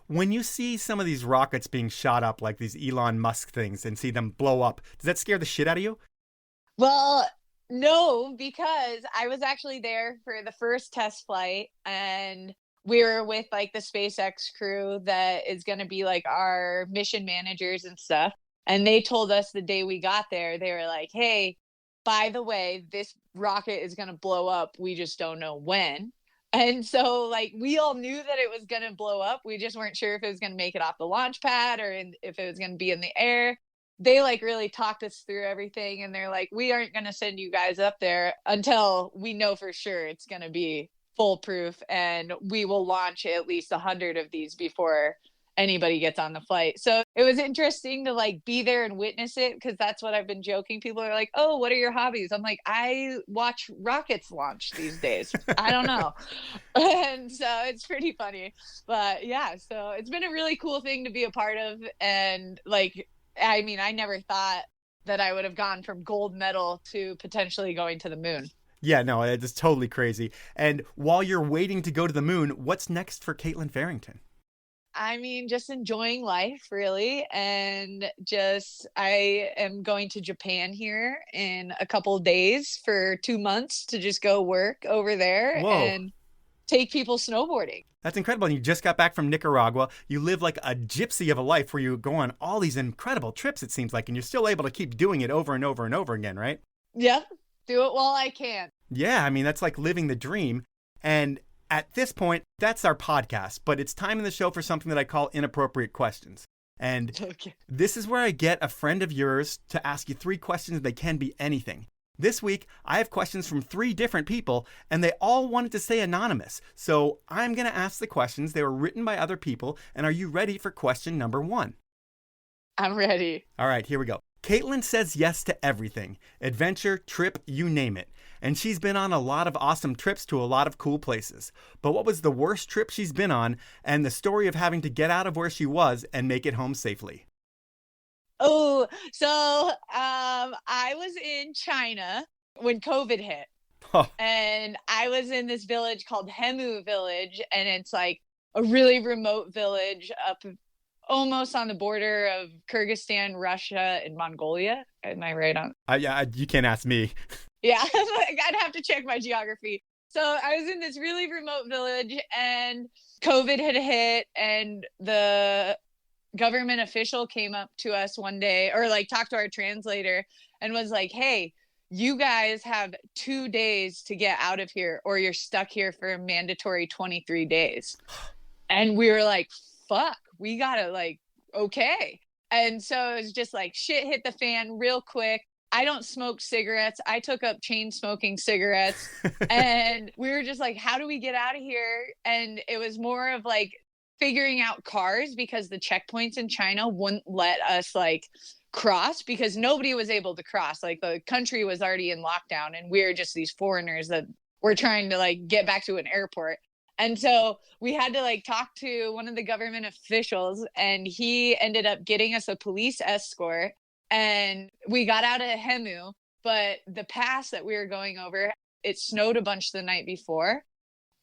When you see some of these rockets being shot up, like these Elon Musk things, and see them blow up, does that scare the shit out of you? Well, no, because I was actually there for the first test flight, and we were with like the SpaceX crew that is going to be like our mission managers and stuff. And they told us the day we got there, they were like, hey, by the way, this rocket is going to blow up. We just don't know when. And so, like, we all knew that it was going to blow up. We just weren't sure if it was going to make it off the launch pad or if it was going to be in the air. They, like, really talked us through everything. And they're like, we aren't going to send you guys up there until we know for sure it's going to be foolproof. And we will launch at least 100 of these before anybody gets on the flight. So it was interesting to like be there and witness it, because that's what I've been joking. People are like, oh, what are your hobbies? I'm like, I watch rockets launch these days. I don't know. And so it's pretty funny. But yeah, so it's been a really cool thing to be a part of. And like, I mean, I never thought that I would have gone from gold medal to potentially going to the moon. Yeah, no, it's totally crazy. And while you're waiting to go to the moon, what's next for Kaitlyn Farrington? I mean, just enjoying life, really. And just, I am going to Japan here in a couple of days for 2 months to just go work over there. Whoa. And take people snowboarding. That's incredible. And you just got back from Nicaragua. You live like a gypsy of a life where you go on all these incredible trips, it seems like, and you're still able to keep doing it over and over and over again, right? Yeah, do it while I can. Yeah, I mean, that's like living the dream. And at this point, that's our podcast, but it's time in the show for something that I call Inappropriate Questions. And This is where I get a friend of yours to ask you 3 questions. They can be anything. This week, I have questions from 3 different people, and they all wanted to stay anonymous. So I'm going to ask the questions. They were written by other people. And are you ready for question number 1? I'm ready. All right, here we go. Kaitlyn says yes to everything. Adventure, trip, you name it. And she's been on a lot of awesome trips to a lot of cool places. But what was the worst trip she's been on, and the story of having to get out of where she was and make it home safely? Oh, so I was in China when COVID hit. Oh. And I was in this village called Hemu Village, and it's like a really remote village up almost on the border of Kyrgyzstan, Russia, and Mongolia. Am I right on? Yeah, you can't ask me. Yeah, I'd have to check my geography. So I was in this really remote village and COVID had hit, and the government official came up to us one day, or like talked to our translator and was like, hey, you guys have 2 days to get out of here or you're stuck here for a mandatory 23 days. And we were like, fuck, we gotta like, okay. And so it was just like shit hit the fan real quick. I don't smoke cigarettes. I took up chain smoking cigarettes. And we were just like, how do we get out of here? And it was more of like figuring out cars, because the checkpoints in China wouldn't let us like cross, because nobody was able to cross. Like the country was already in lockdown and we were just these foreigners that were trying to like get back to an airport. And so we had to like talk to one of the government officials, and he ended up getting us a police escort. And we got out of Hemu, but the pass that we were going over, it snowed a bunch the night before.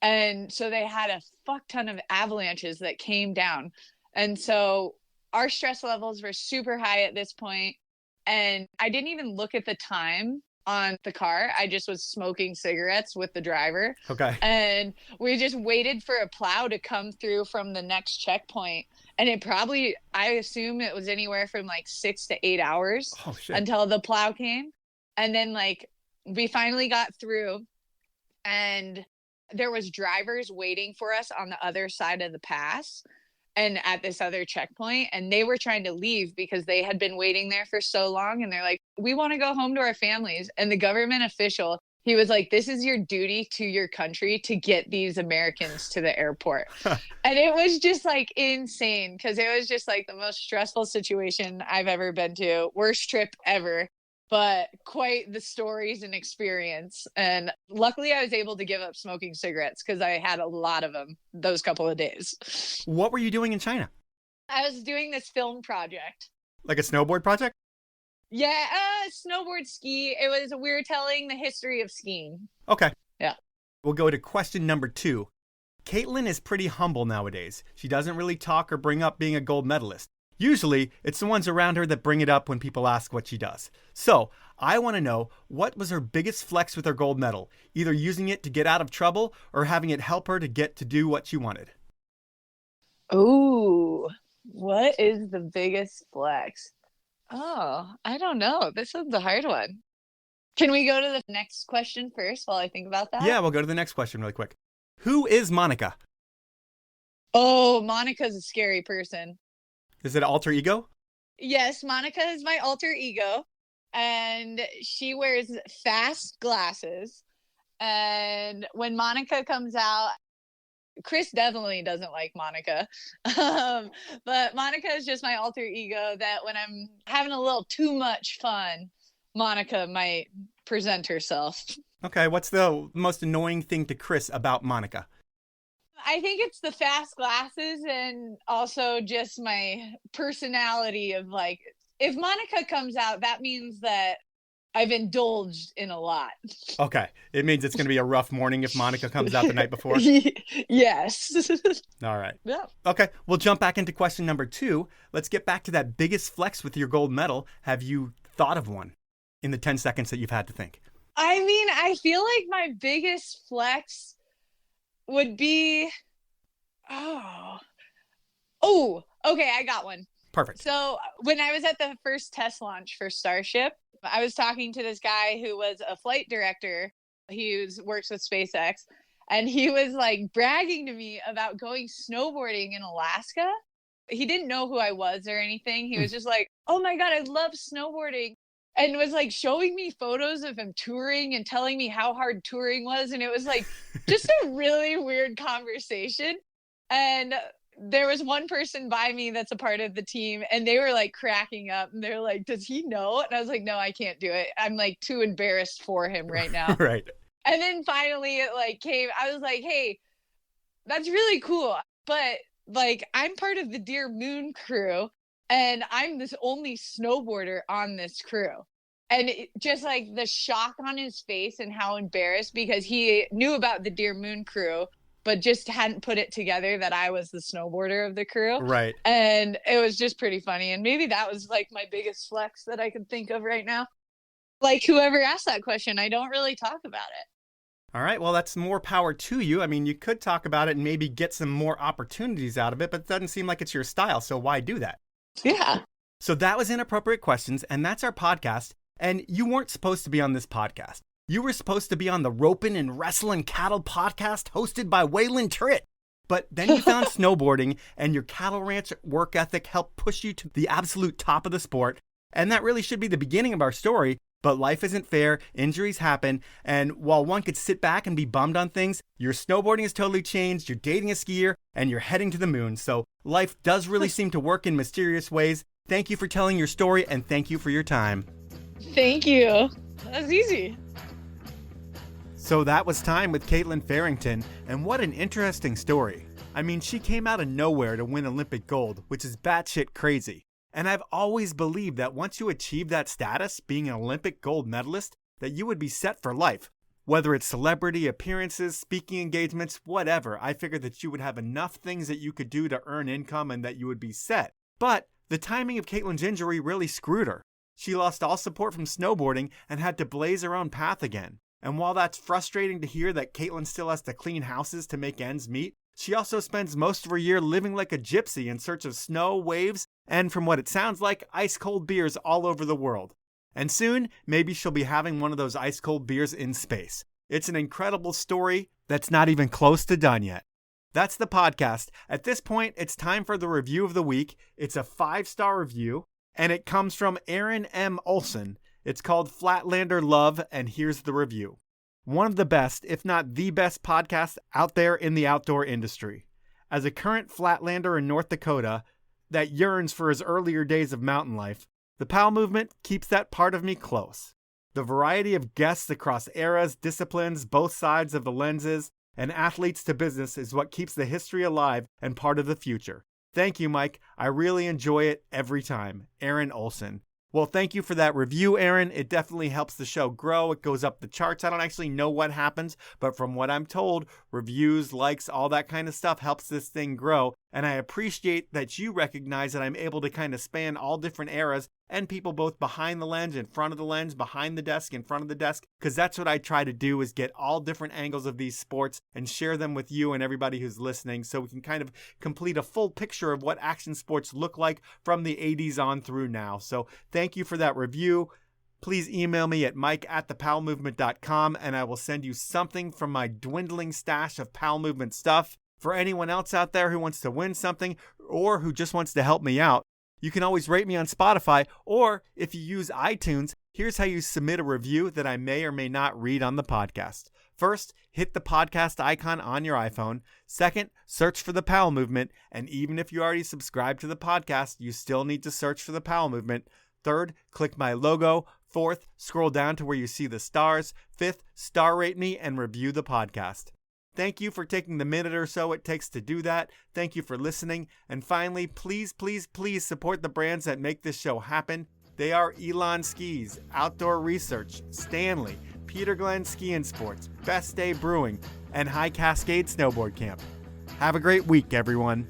And so they had a fuck ton of avalanches that came down. And so our stress levels were super high at this point. And I didn't even look at the time on the car. I just was smoking cigarettes with the driver. Okay. And we just waited for a plow to come through from the next checkpoint. And it probably, I assume it was anywhere from like 6 to 8 hours until the plow came. And then like we finally got through, and there was drivers waiting for us on the other side of the pass and at this other checkpoint. And they were trying to leave because they had been waiting there for so long. And they're like, we want to go home to our families. And the government official, he was like, this is your duty to your country to get these Americans to the airport. And it was just like insane, because it was just like the most stressful situation I've ever been to. Worst trip ever, but quite the stories and experience. And luckily I was able to give up smoking cigarettes because I had a lot of them those couple of days. What were you doing in China? I was doing this film project. Like a snowboard project? Yeah, snowboard ski. We were telling the history of skiing. Okay. Yeah. We'll go to question number 2. Kaitlyn is pretty humble nowadays. She doesn't really talk or bring up being a gold medalist. Usually, it's the ones around her that bring it up when people ask what she does. So, I want to know, what was her biggest flex with her gold medal? Either using it to get out of trouble or having it help her to get to do what she wanted. Ooh, what is the biggest flex? Oh, I don't know. This is the hard one. Can we go to the next question first while I think about that? Yeah, we'll go to the next question really quick. Who is Monica? Oh, Monica's a scary person. Is it alter ego? Yes, Monica is my alter ego. And she wears fast glasses. And when Monica comes out, Chris definitely doesn't like Monica. But Monica is just my alter ego that when I'm having a little too much fun, Monica might present herself. Okay, what's the most annoying thing to Chris about Monica? I think it's the fast glasses, and also just my personality of like, if Monica comes out, that means that I've indulged in a lot. Okay. It means it's going to be a rough morning if Monica comes out the night before? Yes. All right. Yeah. Okay. We'll jump back into question number 2. Let's get back to that biggest flex with your gold medal. Have you thought of one in the 10 seconds that you've had to think? I mean, I feel like my biggest flex would be, okay, I got one. Perfect. So when I was at the first test launch for Starship, I was talking to this guy who was a flight director. He works with SpaceX, and he was like bragging to me about going snowboarding in Alaska. He didn't know who I was or anything. He was just like, oh my God, I love snowboarding. And was like showing me photos of him touring and telling me how hard touring was. And it was like just a really weird conversation. And there was one person by me that's a part of the team, and they were like cracking up, and they're like, does he know? And I was like, no, I can't do it. I'm like too embarrassed for him right now. Right. And then finally it like came, I was like, hey, that's really cool. But like, I'm part of the Dear Moon crew, and I'm this only snowboarder on this crew. And just like the shock on his face and how embarrassed, because he knew about the Dear Moon crew, but just hadn't put it together that I was the snowboarder of the crew. Right. And it was just pretty funny. And maybe that was like my biggest flex that I could think of right now. Like whoever asked that question, I don't really talk about it. All right, well, that's more power to you. I mean, you could talk about it and maybe get some more opportunities out of it, but it doesn't seem like it's your style, so why do that? Yeah. So that was Inappropriate Questions, and that's our podcast. And you weren't supposed to be on this podcast. You were supposed to be on the Ropin' and Wrestlin' Cattle podcast hosted by Waylon Tritt. But then you found snowboarding, and your cattle ranch work ethic helped push you to the absolute top of the sport. And that really should be the beginning of our story. But life isn't fair, injuries happen, and while one could sit back and be bummed on things, your snowboarding has totally changed, you're dating a skier, and you're heading to the moon. So life does really seem to work in mysterious ways. Thank you for telling your story, and thank you for your time. Thank you. That was easy. So that was time with Kaitlyn Farrington, and what an interesting story. I mean, she came out of nowhere to win Olympic gold, which is batshit crazy. And I've always believed that once you achieve that status, being an Olympic gold medalist, that you would be set for life. Whether it's celebrity appearances, speaking engagements, whatever, I figured that you would have enough things that you could do to earn income and that you would be set. But the timing of Kaitlyn's injury really screwed her. She lost all support from snowboarding and had to blaze her own path again. And while that's frustrating to hear that Kaitlyn still has to clean houses to make ends meet, she also spends most of her year living like a gypsy in search of snow, waves, and from what it sounds like, ice-cold beers all over the world. And soon, maybe she'll be having one of those ice-cold beers in space. It's an incredible story that's not even close to done yet. That's the podcast. At this point, it's time for the review of the week. It's a 5-star review, and it comes from Aaron M. Olson. It's called Flatlander Love, and here's the review. One of the best, if not the best podcast out there in the outdoor industry. As a current Flatlander in North Dakota that yearns for his earlier days of mountain life, the PAL movement keeps that part of me close. The variety of guests across eras, disciplines, both sides of the lenses, and athletes to business is what keeps the history alive and part of the future. Thank you, Mike. I really enjoy it every time. Aaron Olson. Well, thank you for that review, Aaron. It definitely helps the show grow. It goes up the charts. I don't actually know what happens, but from what I'm told, reviews, likes, all that kind of stuff helps this thing grow. And I appreciate that you recognize that I'm able to kind of span all different eras and people both behind the lens, in front of the lens, behind the desk, in front of the desk, because that's what I try to do is get all different angles of these sports and share them with you and everybody who's listening so we can kind of complete a full picture of what action sports look like from the 80s on through now. So thank you for that review. Please email me at mike@thepowellmovement.com and I will send you something from my dwindling stash of Powell Movement stuff. For anyone else out there who wants to win something or who just wants to help me out, you can always rate me on Spotify, or if you use iTunes, here's how you submit a review that I may or may not read on the podcast. First, hit the podcast icon on your iPhone. Second, search for the Powell Movement, and even if you already subscribe to the podcast, you still need to search for the Powell Movement. Third, click my logo. Fourth, scroll down to where you see the stars. Fifth, star rate me and review the podcast. Thank you for taking the minute or so it takes to do that. Thank you for listening. And finally, please, please, please support the brands that make this show happen. They are Elon Skis, Outdoor Research, Stanley, Peter Glenn Ski and Sports, Best Day Brewing, and High Cascade Snowboard Camp. Have a great week, everyone.